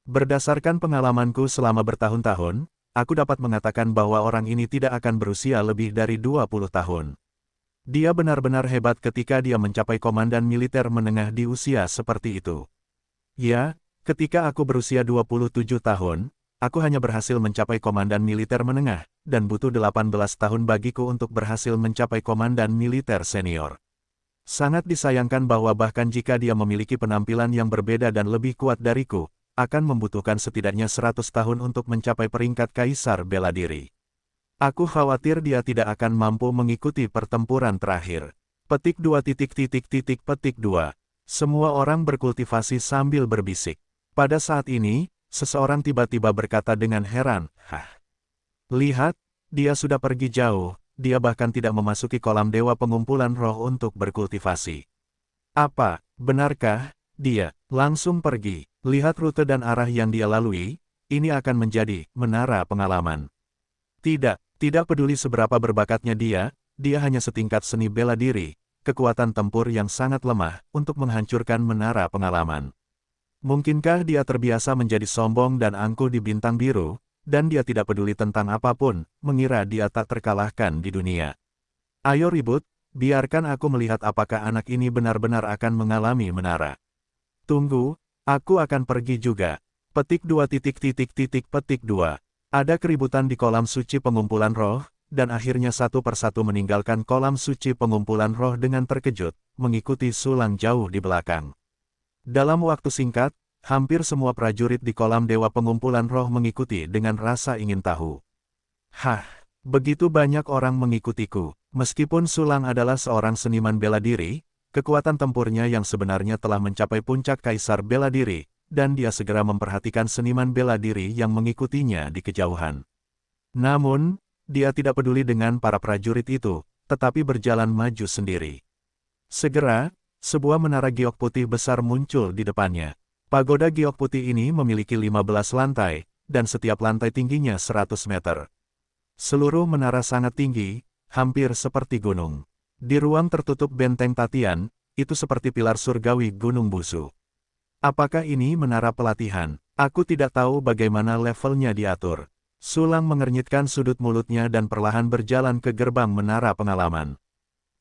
Berdasarkan pengalamanku selama bertahun-tahun, aku dapat mengatakan bahwa orang ini tidak akan berusia lebih dari 20 tahun. Dia benar-benar hebat ketika dia mencapai komandan militer menengah di usia seperti itu. Ya, ketika aku berusia 27 tahun, aku hanya berhasil mencapai komandan militer menengah, dan butuh 18 tahun bagiku untuk berhasil mencapai komandan militer senior. Sangat disayangkan bahwa bahkan jika dia memiliki penampilan yang berbeda dan lebih kuat dariku, akan membutuhkan setidaknya 100 tahun untuk mencapai peringkat kaisar bela diri. Aku khawatir dia tidak akan mampu mengikuti pertempuran terakhir. Petik 2. Petik 2. Semua orang berkultivasi sambil berbisik. Pada saat ini, seseorang tiba-tiba berkata dengan heran, "Hah? Lihat, dia sudah pergi jauh, dia bahkan tidak memasuki kolam dewa pengumpulan roh untuk berkultivasi." Apa, benarkah? Dia langsung pergi. Lihat rute dan arah yang dia lalui, ini akan menjadi menara pengalaman. Tidak peduli seberapa berbakatnya dia hanya setingkat seni bela diri, kekuatan tempur yang sangat lemah untuk menghancurkan menara pengalaman. Mungkinkah dia terbiasa menjadi sombong dan angkuh di bintang biru, dan dia tidak peduli tentang apapun, mengira dia tak terkalahkan di dunia. Ayo ribut, biarkan aku melihat apakah anak ini benar-benar akan mengalami menara. Tunggu, aku akan pergi juga. Petik 2. Petik 2. Ada keributan di kolam suci pengumpulan roh, dan akhirnya satu persatu meninggalkan kolam suci pengumpulan roh dengan terkejut, mengikuti Su Lang jauh di belakang. Dalam waktu singkat, hampir semua prajurit di kolam dewa pengumpulan roh mengikuti dengan rasa ingin tahu. Hah, begitu banyak orang mengikutiku. Meskipun Su Lang adalah seorang seniman bela diri, kekuatan tempurnya yang sebenarnya telah mencapai puncak kaisar bela diri, dan dia segera memperhatikan seniman bela diri yang mengikutinya di kejauhan. Namun, dia tidak peduli dengan para prajurit itu, tetapi berjalan maju sendiri. Segera, sebuah menara giok putih besar muncul di depannya. Pagoda giok putih ini memiliki 15 lantai, dan setiap lantai tingginya 100 meter. Seluruh menara sangat tinggi, hampir seperti gunung. Di ruang tertutup Benteng Tatian, itu seperti pilar surgawi Gunung Busu. Apakah ini menara pelatihan? Aku tidak tahu bagaimana levelnya diatur. Su Lang mengernyitkan sudut mulutnya dan perlahan berjalan ke gerbang menara pengalaman.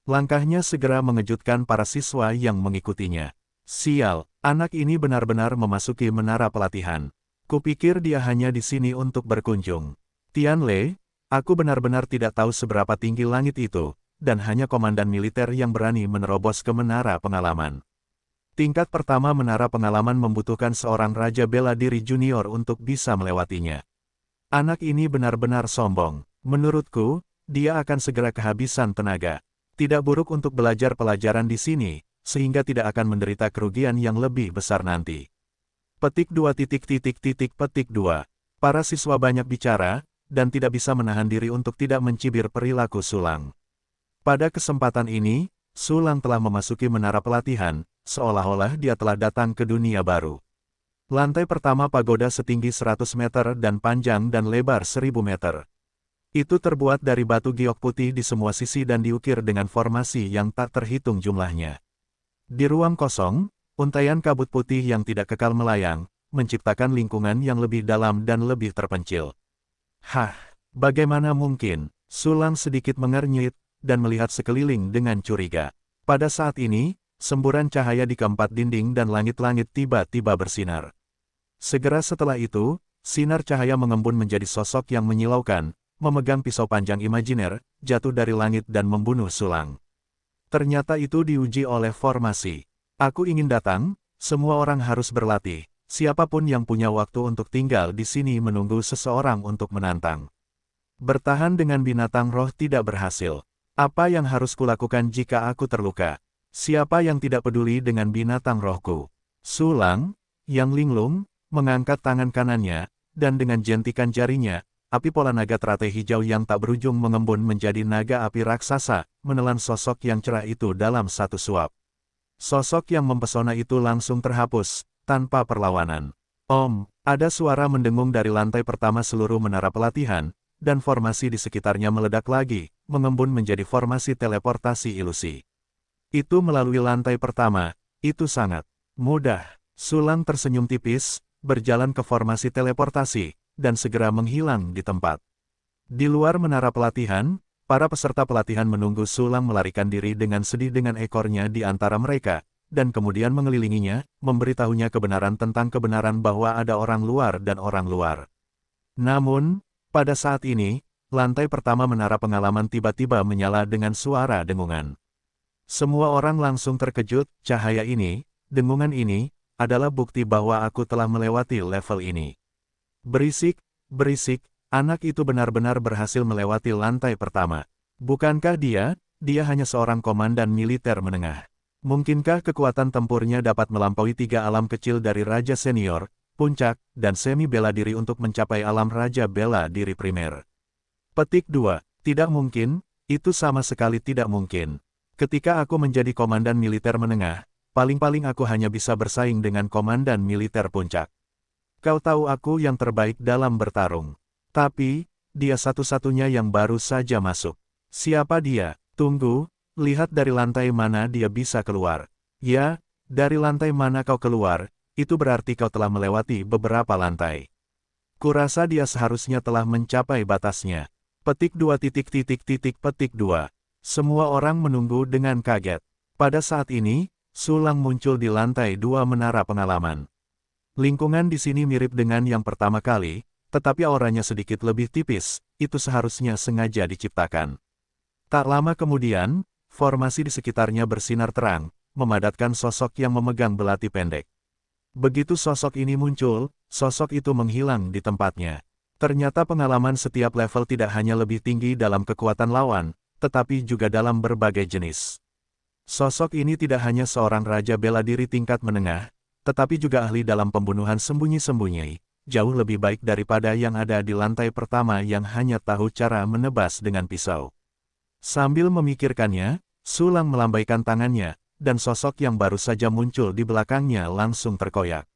Langkahnya segera mengejutkan para siswa yang mengikutinya. Sial, anak ini benar-benar memasuki menara pelatihan. Kupikir dia hanya di sini untuk berkunjung. Tian Le, aku benar-benar tidak tahu seberapa tinggi langit itu, dan hanya komandan militer yang berani menerobos ke menara pengalaman. Tingkat pertama menara pengalaman membutuhkan seorang raja bela diri junior untuk bisa melewatinya. Anak ini benar-benar sombong. Menurutku, dia akan segera kehabisan tenaga. Tidak buruk untuk belajar pelajaran di sini, sehingga tidak akan menderita kerugian yang lebih besar nanti. Petik 2. Petik 2. Para siswa banyak bicara, dan tidak bisa menahan diri untuk tidak mencibir perilaku Su Lang. Pada kesempatan ini, Su Lang telah memasuki menara pelatihan, seolah-olah dia telah datang ke dunia baru. Lantai pertama pagoda setinggi 100 meter dan panjang dan lebar 1000 meter. Itu terbuat dari batu giok putih di semua sisi dan diukir dengan formasi yang tak terhitung jumlahnya. Di ruang kosong, untaian kabut putih yang tidak kekal melayang, menciptakan lingkungan yang lebih dalam dan lebih terpencil. Hah, bagaimana mungkin? Sulang sedikit mengernyit, dan melihat sekeliling dengan curiga. Pada saat ini, semburan cahaya di keempat dinding dan langit-langit tiba-tiba bersinar. Segera setelah itu, sinar cahaya mengembun menjadi sosok yang menyilaukan, memegang pisau panjang imajiner, jatuh dari langit dan membunuh Sulang. Ternyata itu diuji oleh formasi. Aku ingin datang, semua orang harus berlatih. Siapapun yang punya waktu untuk tinggal di sini menunggu seseorang untuk menantang. Bertahan dengan binatang roh tidak berhasil. Apa yang harus kulakukan jika aku terluka? Siapa yang tidak peduli dengan binatang rohku? Sulang, yang linglung, mengangkat tangan kanannya, dan dengan jentikan jarinya, api pola naga teratai hijau yang tak berujung mengembun menjadi naga api raksasa, menelan sosok yang cerah itu dalam satu suap. Sosok yang mempesona itu langsung terhapus, tanpa perlawanan. Om, ada suara mendengung dari lantai pertama seluruh menara pelatihan, dan formasi di sekitarnya meledak lagi, mengembun menjadi formasi teleportasi ilusi. Itu melalui lantai pertama, itu sangat mudah. Sulang tersenyum tipis, berjalan ke formasi teleportasi, dan segera menghilang di tempat. Di luar menara pelatihan, para peserta pelatihan menunggu Sulang melarikan diri dengan sedih dengan ekornya di antara mereka, dan kemudian mengelilinginya, memberitahunya kebenaran tentang kebenaran bahwa ada orang luar dan orang luar. Namun, pada saat ini, lantai pertama menara pengalaman tiba-tiba menyala dengan suara dengungan. Semua orang langsung terkejut, cahaya ini, dengungan ini, adalah bukti bahwa aku telah melewati level ini. Berisik, berisik, anak itu benar-benar berhasil melewati lantai pertama. Bukankah dia hanya seorang komandan militer menengah. Mungkinkah kekuatan tempurnya dapat melampaui 3 alam kecil dari Raja Senior, Puncak, dan Semi bela diri untuk mencapai alam Raja bela diri primer? Petik 2. Tidak mungkin, itu sama sekali tidak mungkin. Ketika aku menjadi komandan militer menengah, paling-paling aku hanya bisa bersaing dengan komandan militer puncak. Kau tahu aku yang terbaik dalam bertarung. Tapi, dia satu-satunya yang baru saja masuk. Siapa dia? Tunggu, lihat dari lantai mana dia bisa keluar. Ya, dari lantai mana kau keluar, itu berarti kau telah melewati beberapa lantai. Kurasa dia seharusnya telah mencapai batasnya. Petik 2 petik 2. Semua orang menunggu dengan kaget. Pada saat ini, Sulang muncul di lantai 2 menara pengalaman. Lingkungan di sini mirip dengan yang pertama kali, tetapi auranya sedikit lebih tipis, itu seharusnya sengaja diciptakan. Tak lama kemudian, formasi di sekitarnya bersinar terang, memadatkan sosok yang memegang belati pendek. Begitu sosok ini muncul, sosok itu menghilang di tempatnya. Ternyata pengalaman setiap level tidak hanya lebih tinggi dalam kekuatan lawan, tetapi juga dalam berbagai jenis. Sosok ini tidak hanya seorang raja bela diri tingkat menengah, tetapi juga ahli dalam pembunuhan sembunyi-sembunyi, jauh lebih baik daripada yang ada di lantai pertama yang hanya tahu cara menebas dengan pisau. Sambil memikirkannya, Sulang melambaikan tangannya, dan sosok yang baru saja muncul di belakangnya langsung terkoyak.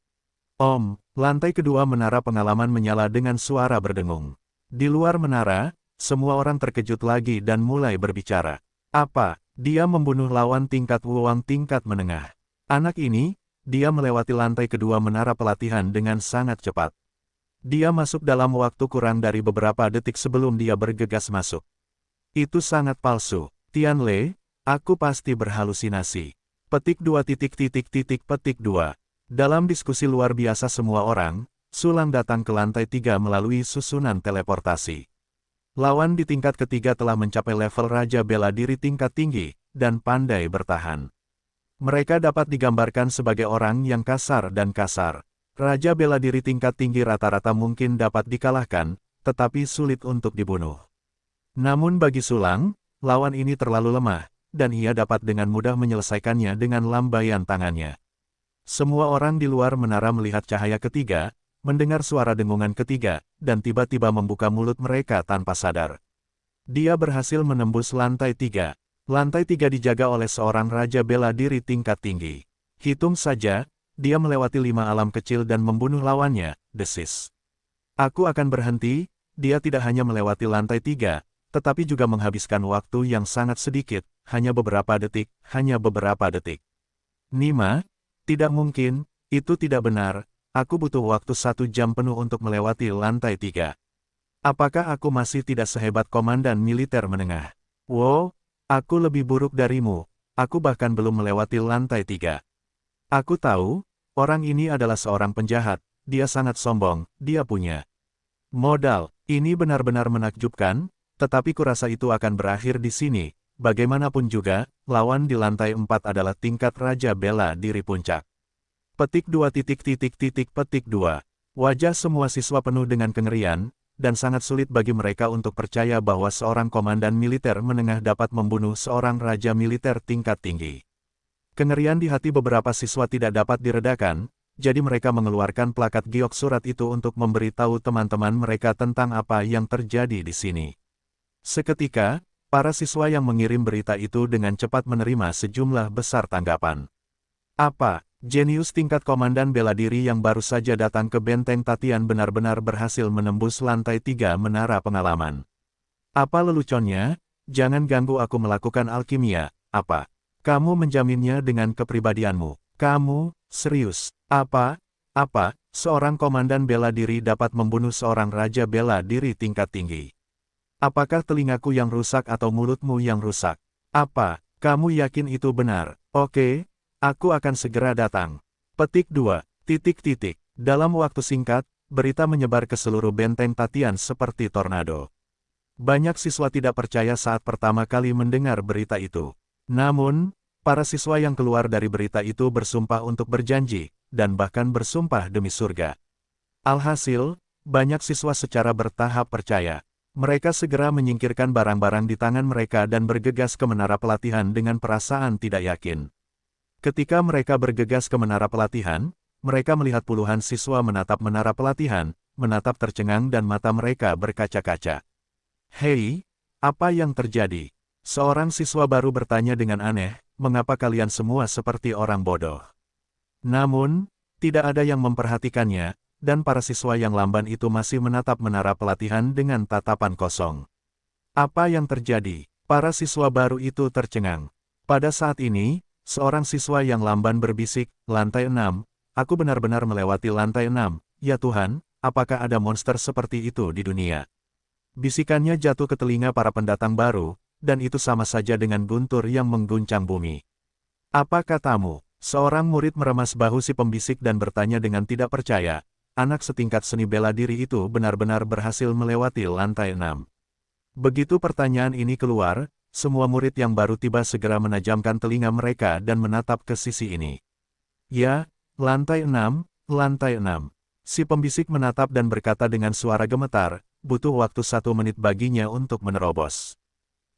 Om, lantai kedua menara pengalaman menyala dengan suara berdengung. Di luar menara, semua orang terkejut lagi dan mulai berbicara. Apa? Dia membunuh lawan tingkat Wuwang tingkat menengah. Anak ini, dia melewati lantai kedua menara pelatihan dengan sangat cepat. Dia masuk dalam waktu kurang dari beberapa detik sebelum dia bergegas masuk. Itu sangat palsu. Tianle, aku pasti berhalusinasi. Petik 2 petik 2. Dalam diskusi luar biasa semua orang, Sulang datang ke lantai 3 melalui susunan teleportasi. Lawan di tingkat ketiga telah mencapai level Raja bela diri tingkat tinggi, dan pandai bertahan. Mereka dapat digambarkan sebagai orang yang kasar dan kasar. Raja bela diri tingkat tinggi rata-rata mungkin dapat dikalahkan, tetapi sulit untuk dibunuh. Namun bagi Sulang, lawan ini terlalu lemah, dan ia dapat dengan mudah menyelesaikannya dengan lambaian tangannya. Semua orang di luar menara melihat cahaya ketiga, mendengar suara dengungan ketiga, dan tiba-tiba membuka mulut mereka tanpa sadar. Dia berhasil menembus lantai 3. Lantai 3 dijaga oleh seorang raja bela diri tingkat tinggi. Hitung saja, dia melewati 5 alam kecil dan membunuh lawannya, desis. Aku akan berhenti, dia tidak hanya melewati lantai 3, tetapi juga menghabiskan waktu yang sangat sedikit, hanya beberapa detik, hanya beberapa detik. Nima, tidak mungkin, itu tidak benar, aku butuh waktu 1 jam penuh untuk melewati lantai 3. Apakah aku masih tidak sehebat komandan militer menengah? Wow, aku lebih buruk darimu, aku bahkan belum melewati lantai 3. Aku tahu, orang ini adalah seorang penjahat, dia sangat sombong, dia punya modal. Ini benar-benar menakjubkan, tetapi kurasa itu akan berakhir di sini. Bagaimanapun juga, lawan di lantai 4 adalah tingkat Raja Bela Diri Puncak. Petik 2 petik 2. Wajah semua siswa penuh dengan kengerian, dan sangat sulit bagi mereka untuk percaya bahwa seorang komandan militer menengah dapat membunuh seorang raja militer tingkat tinggi. Kengerian di hati beberapa siswa tidak dapat diredakan, jadi mereka mengeluarkan plakat giok surat itu untuk memberitahu teman-teman mereka tentang apa yang terjadi di sini. Seketika, para siswa yang mengirim berita itu dengan cepat menerima sejumlah besar tanggapan. Apa, jenius tingkat komandan bela diri yang baru saja datang ke benteng Tatian benar-benar berhasil menembus lantai 3 menara pengalaman. Apa leluconnya? Jangan ganggu aku melakukan alkimia, apa? Kamu menjaminnya dengan kepribadianmu. Kamu, serius? Apa, seorang komandan bela diri dapat membunuh seorang raja bela diri tingkat tinggi? Apakah telingaku yang rusak atau mulutmu yang rusak? Apa, kamu yakin itu benar? Oke, aku akan segera datang. Petik 2. Dalam waktu singkat, berita menyebar ke seluruh benteng Tatian seperti tornado. Banyak siswa tidak percaya saat pertama kali mendengar berita itu. Namun, para siswa yang keluar dari berita itu bersumpah untuk berjanji, dan bahkan bersumpah demi surga. Alhasil, banyak siswa secara bertahap percaya. Mereka segera menyingkirkan barang-barang di tangan mereka dan bergegas ke menara pelatihan dengan perasaan tidak yakin. Ketika mereka bergegas ke menara pelatihan, mereka melihat puluhan siswa menatap menara pelatihan, menatap tercengang dan mata mereka berkaca-kaca. Hei, apa yang terjadi? Seorang siswa baru bertanya dengan aneh, mengapa kalian semua seperti orang bodoh? Namun, tidak ada yang memperhatikannya, dan para siswa yang lamban itu masih menatap menara pelatihan dengan tatapan kosong. Apa yang terjadi? Para siswa baru itu tercengang. Pada saat ini, seorang siswa yang lamban berbisik, lantai 6, aku benar-benar melewati lantai 6, ya Tuhan, apakah ada monster seperti itu di dunia? Bisikannya jatuh ke telinga para pendatang baru, dan itu sama saja dengan guntur yang mengguncang bumi. Apa katamu? Seorang murid meremas bahu si pembisik dan bertanya dengan tidak percaya, anak setingkat seni bela diri itu benar-benar berhasil melewati lantai 6. Begitu pertanyaan ini keluar, semua murid yang baru tiba segera menajamkan telinga mereka dan menatap ke sisi ini. Ya, lantai 6, lantai 6. Si pembisik menatap dan berkata dengan suara gemetar, butuh waktu 1 menit baginya untuk menerobos.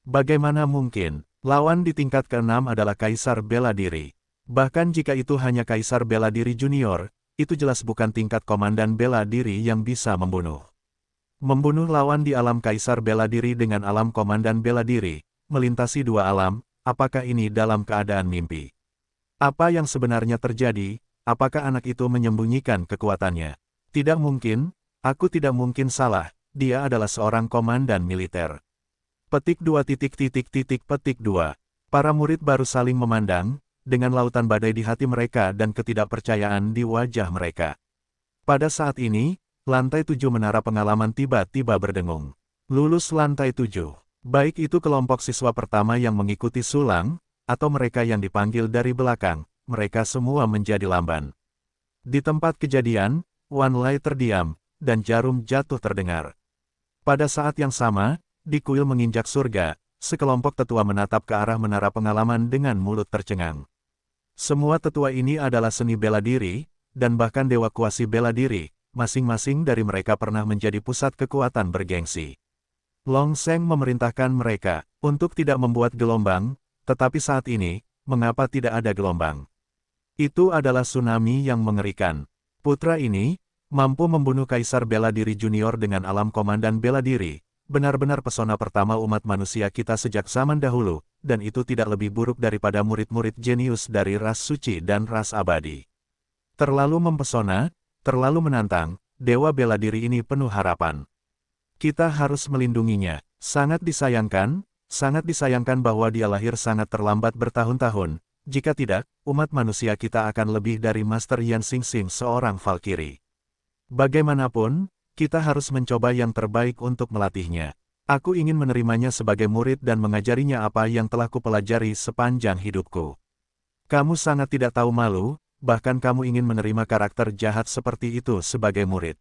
Bagaimana mungkin? Lawan di tingkat ke-6 adalah Kaisar Bela Diri. Bahkan jika itu hanya Kaisar Bela Diri Junior, itu jelas bukan tingkat komandan bela diri yang bisa membunuh. Membunuh lawan di alam Kaisar Bela Diri dengan alam komandan bela diri, melintasi 2 alam, apakah ini dalam keadaan mimpi? Apa yang sebenarnya terjadi? Apakah anak itu menyembunyikan kekuatannya? Tidak mungkin, aku tidak mungkin salah, dia adalah seorang komandan militer. Petik 2 petik 2. Para murid baru saling memandang, dengan lautan badai di hati mereka dan ketidakpercayaan di wajah mereka. Pada saat ini, lantai 7 menara pengalaman tiba-tiba berdengung. Lulus lantai 7. Baik itu kelompok siswa pertama yang mengikuti sulang, atau mereka yang dipanggil dari belakang, mereka semua menjadi lamban. Di tempat kejadian, Wan Lai terdiam, dan jarum jatuh terdengar. Pada saat yang sama, di kuil menginjak surga, sekelompok tetua menatap ke arah menara pengalaman dengan mulut tercengang. Semua tetua ini adalah seni bela diri, dan bahkan dewa kuasi bela diri, masing-masing dari mereka pernah menjadi pusat kekuatan bergengsi. Long Seng memerintahkan mereka untuk tidak membuat gelombang, tetapi saat ini, mengapa tidak ada gelombang? Itu adalah tsunami yang mengerikan. Putra ini, mampu membunuh Kaisar Bela Diri Junior dengan alam komandan bela diri, benar-benar pesona pertama umat manusia kita sejak zaman dahulu, dan itu tidak lebih buruk daripada murid-murid jenius dari ras suci dan ras abadi. Terlalu mempesona, terlalu menantang, dewa bela diri ini penuh harapan. Kita harus melindunginya. Sangat disayangkan bahwa dia lahir sangat terlambat bertahun-tahun, Jika tidak, umat manusia kita akan lebih dari Master Yan Xingxing seorang Valkyrie. Bagaimanapun, kita harus mencoba yang terbaik untuk melatihnya. Aku ingin menerimanya sebagai murid dan mengajarinya apa yang telah kupelajari sepanjang hidupku. Kamu sangat tidak tahu malu, bahkan kamu ingin menerima karakter jahat seperti itu sebagai murid.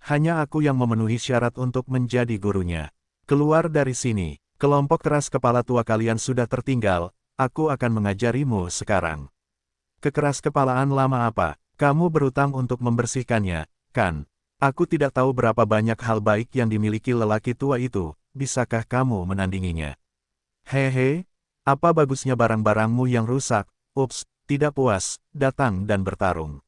Hanya aku yang memenuhi syarat untuk menjadi gurunya. Keluar dari sini, kelompok keras kepala tua kalian sudah tertinggal, aku akan mengajarimu sekarang. Kekeras kepalaan lama apa? Kamu berutang untuk membersihkannya, kan? Aku tidak tahu berapa banyak hal baik yang dimiliki lelaki tua itu, bisakah kamu menandinginya? Hehe, apa bagusnya barang-barangmu yang rusak? Ups, tidak puas, datang dan bertarung.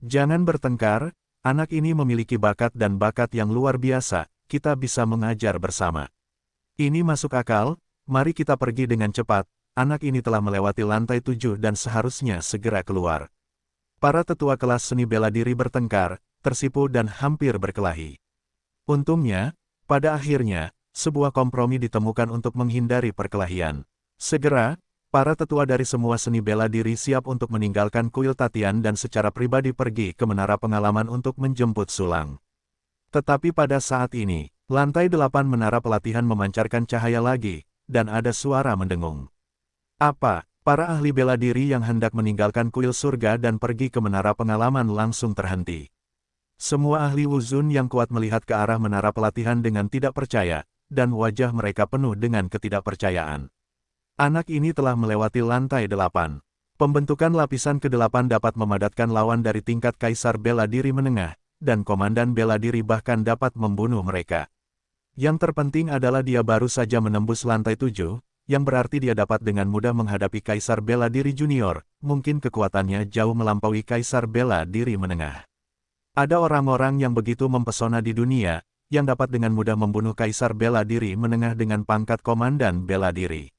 Jangan bertengkar, anak ini memiliki bakat dan bakat yang luar biasa, kita bisa mengajar bersama. Ini masuk akal, mari kita pergi dengan cepat, anak ini telah melewati lantai 7 dan seharusnya segera keluar. Para tetua kelas seni bela diri bertengkar, tersipu dan hampir berkelahi. Untungnya, pada akhirnya, sebuah kompromi ditemukan untuk menghindari perkelahian. Segera, para tetua dari semua seni bela diri siap untuk meninggalkan kuil Tatian dan secara pribadi pergi ke menara pengalaman untuk menjemput Sulang. Tetapi pada saat ini, lantai 8 menara pelatihan memancarkan cahaya lagi, dan ada suara mendengung. Apa? Para ahli bela diri yang hendak meninggalkan kuil surga dan pergi ke menara pengalaman langsung terhenti. Semua ahli wuzun yang kuat melihat ke arah menara pelatihan dengan tidak percaya, dan wajah mereka penuh dengan ketidakpercayaan. Anak ini telah melewati lantai 8. Pembentukan lapisan ke-8 dapat memadatkan lawan dari tingkat kaisar bela diri menengah, dan komandan bela diri bahkan dapat membunuh mereka. Yang terpenting adalah dia baru saja menembus lantai 7, yang berarti dia dapat dengan mudah menghadapi kaisar bela diri junior, mungkin kekuatannya jauh melampaui kaisar bela diri menengah. Ada orang-orang yang begitu mempesona di dunia, yang dapat dengan mudah membunuh kaisar bela diri menengah dengan pangkat komandan bela diri.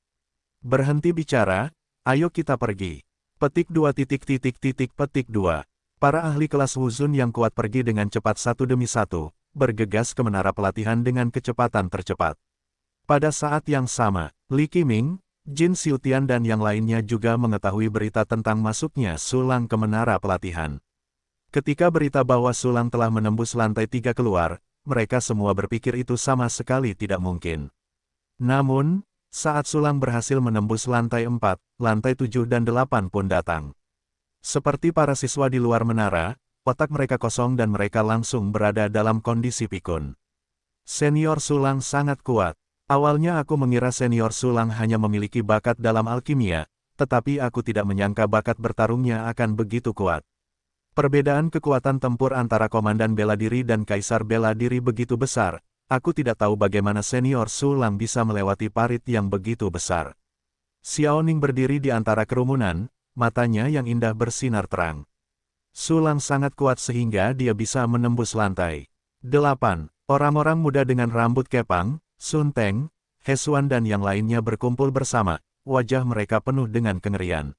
Berhenti bicara, ayo kita pergi. Petik 2 petik 2. Para ahli kelas wuzun yang kuat pergi dengan cepat satu demi satu, bergegas ke menara pelatihan dengan kecepatan tercepat. Pada saat yang sama, Li Qiming, Jin Xiutian dan yang lainnya juga mengetahui berita tentang masuknya Sulang ke menara pelatihan. Ketika berita bahwa Sulang telah menembus lantai 3 keluar, mereka semua berpikir itu sama sekali tidak mungkin. Namun, saat Sulang berhasil menembus lantai 4, lantai 7 dan 8 pun datang. Seperti para siswa di luar menara, otak mereka kosong dan mereka langsung berada dalam kondisi pikun. Senior Sulang sangat kuat. Awalnya aku mengira senior Sulang hanya memiliki bakat dalam alkimia, tetapi aku tidak menyangka bakat bertarungnya akan begitu kuat. Perbedaan kekuatan tempur antara komandan bela diri dan kaisar bela diri begitu besar. Aku tidak tahu bagaimana senior Sulang bisa melewati parit yang begitu besar. Xiao Ning berdiri di antara kerumunan, matanya yang indah bersinar terang. Sulang sangat kuat sehingga dia bisa menembus lantai 8. Orang-orang muda dengan rambut kepang, Sun Teng, He Xuan dan yang lainnya berkumpul bersama, wajah mereka penuh dengan kengerian.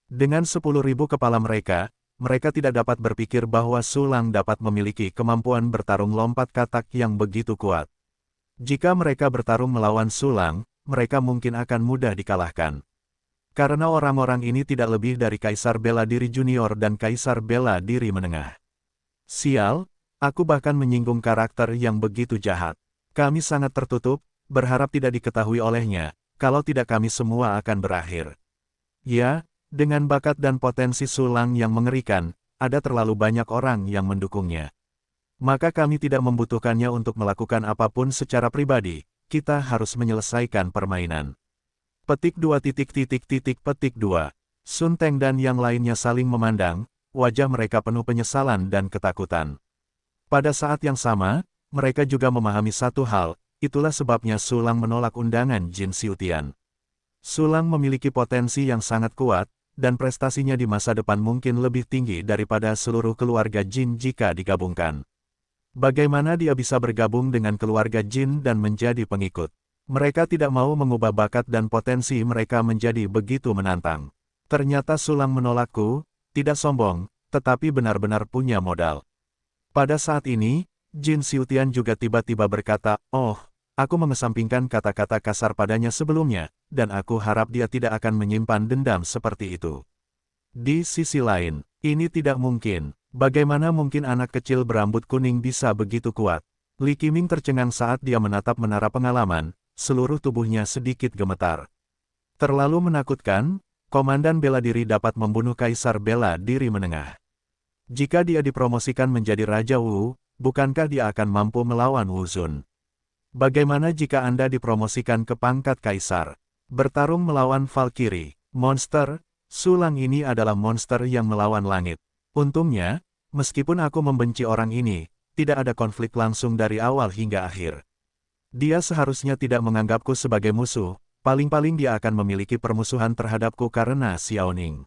Dengan 10.000 kepala mereka tidak dapat berpikir bahwa Sulang dapat memiliki kemampuan bertarung lompat katak yang begitu kuat. Jika mereka bertarung melawan Sulang, mereka mungkin akan mudah dikalahkan. Karena orang-orang ini tidak lebih dari kaisar bela diri junior dan kaisar bela diri menengah. Sial, aku bahkan menyinggung karakter yang begitu jahat. Kami sangat tertutup, berharap tidak diketahui olehnya, kalau tidak kami semua akan berakhir. Ya, dengan bakat dan potensi Sulang yang mengerikan, ada terlalu banyak orang yang mendukungnya. Maka kami tidak membutuhkannya untuk melakukan apapun secara pribadi, kita harus menyelesaikan permainan. Petik 2 petik 2. Sun Teng dan yang lainnya saling memandang, wajah mereka penuh penyesalan dan ketakutan. Pada saat yang sama, mereka juga memahami satu hal, itulah sebabnya Sulang menolak undangan Jin Xiutian. Sulang memiliki potensi yang sangat kuat, dan prestasinya di masa depan mungkin lebih tinggi daripada seluruh keluarga Jin jika digabungkan. Bagaimana dia bisa bergabung dengan keluarga Jin dan menjadi pengikut? Mereka tidak mau mengubah bakat dan potensi mereka menjadi begitu menantang. Ternyata Sulang menolakku, tidak sombong, tetapi benar-benar punya modal. Pada saat ini, Jin Xiutian juga tiba-tiba berkata, "Oh, aku mengesampingkan kata-kata kasar padanya sebelumnya, dan aku harap dia tidak akan menyimpan dendam seperti itu. Di sisi lain, ini tidak mungkin. Bagaimana mungkin anak kecil berambut kuning bisa begitu kuat? Li Qiming tercengang saat dia menatap menara pengalaman, seluruh tubuhnya sedikit gemetar. Terlalu menakutkan, Komandan Bela Diri dapat membunuh Kaisar Bela Diri Menengah. Jika dia dipromosikan menjadi Raja Wu, bukankah dia akan mampu melawan Wu Zun? Bagaimana jika Anda dipromosikan ke pangkat Kaisar? Bertarung melawan Valkyrie, monster, Sulang ini adalah monster yang melawan langit. Untungnya, meskipun aku membenci orang ini, tidak ada konflik langsung dari awal hingga akhir. Dia seharusnya tidak menganggapku sebagai musuh, paling-paling dia akan memiliki permusuhan terhadapku karena Xiaoning.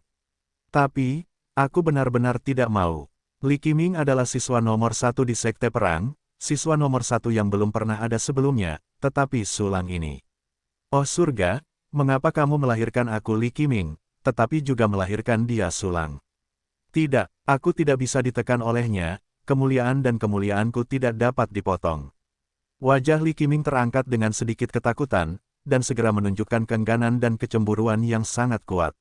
Tapi, aku benar-benar tidak mau. Li Qiming adalah siswa nomor 1 di Sekte Perang, siswa nomor 1 yang belum pernah ada sebelumnya, tetapi Sulang ini. Oh surga, mengapa kamu melahirkan aku Li Qiming, tetapi juga melahirkan dia Sulang? Tidak, aku tidak bisa ditekan olehnya, kemuliaan dan kemuliaanku tidak dapat dipotong. Wajah Li Qiming terangkat dengan sedikit ketakutan, dan segera menunjukkan keengganan dan kecemburuan yang sangat kuat.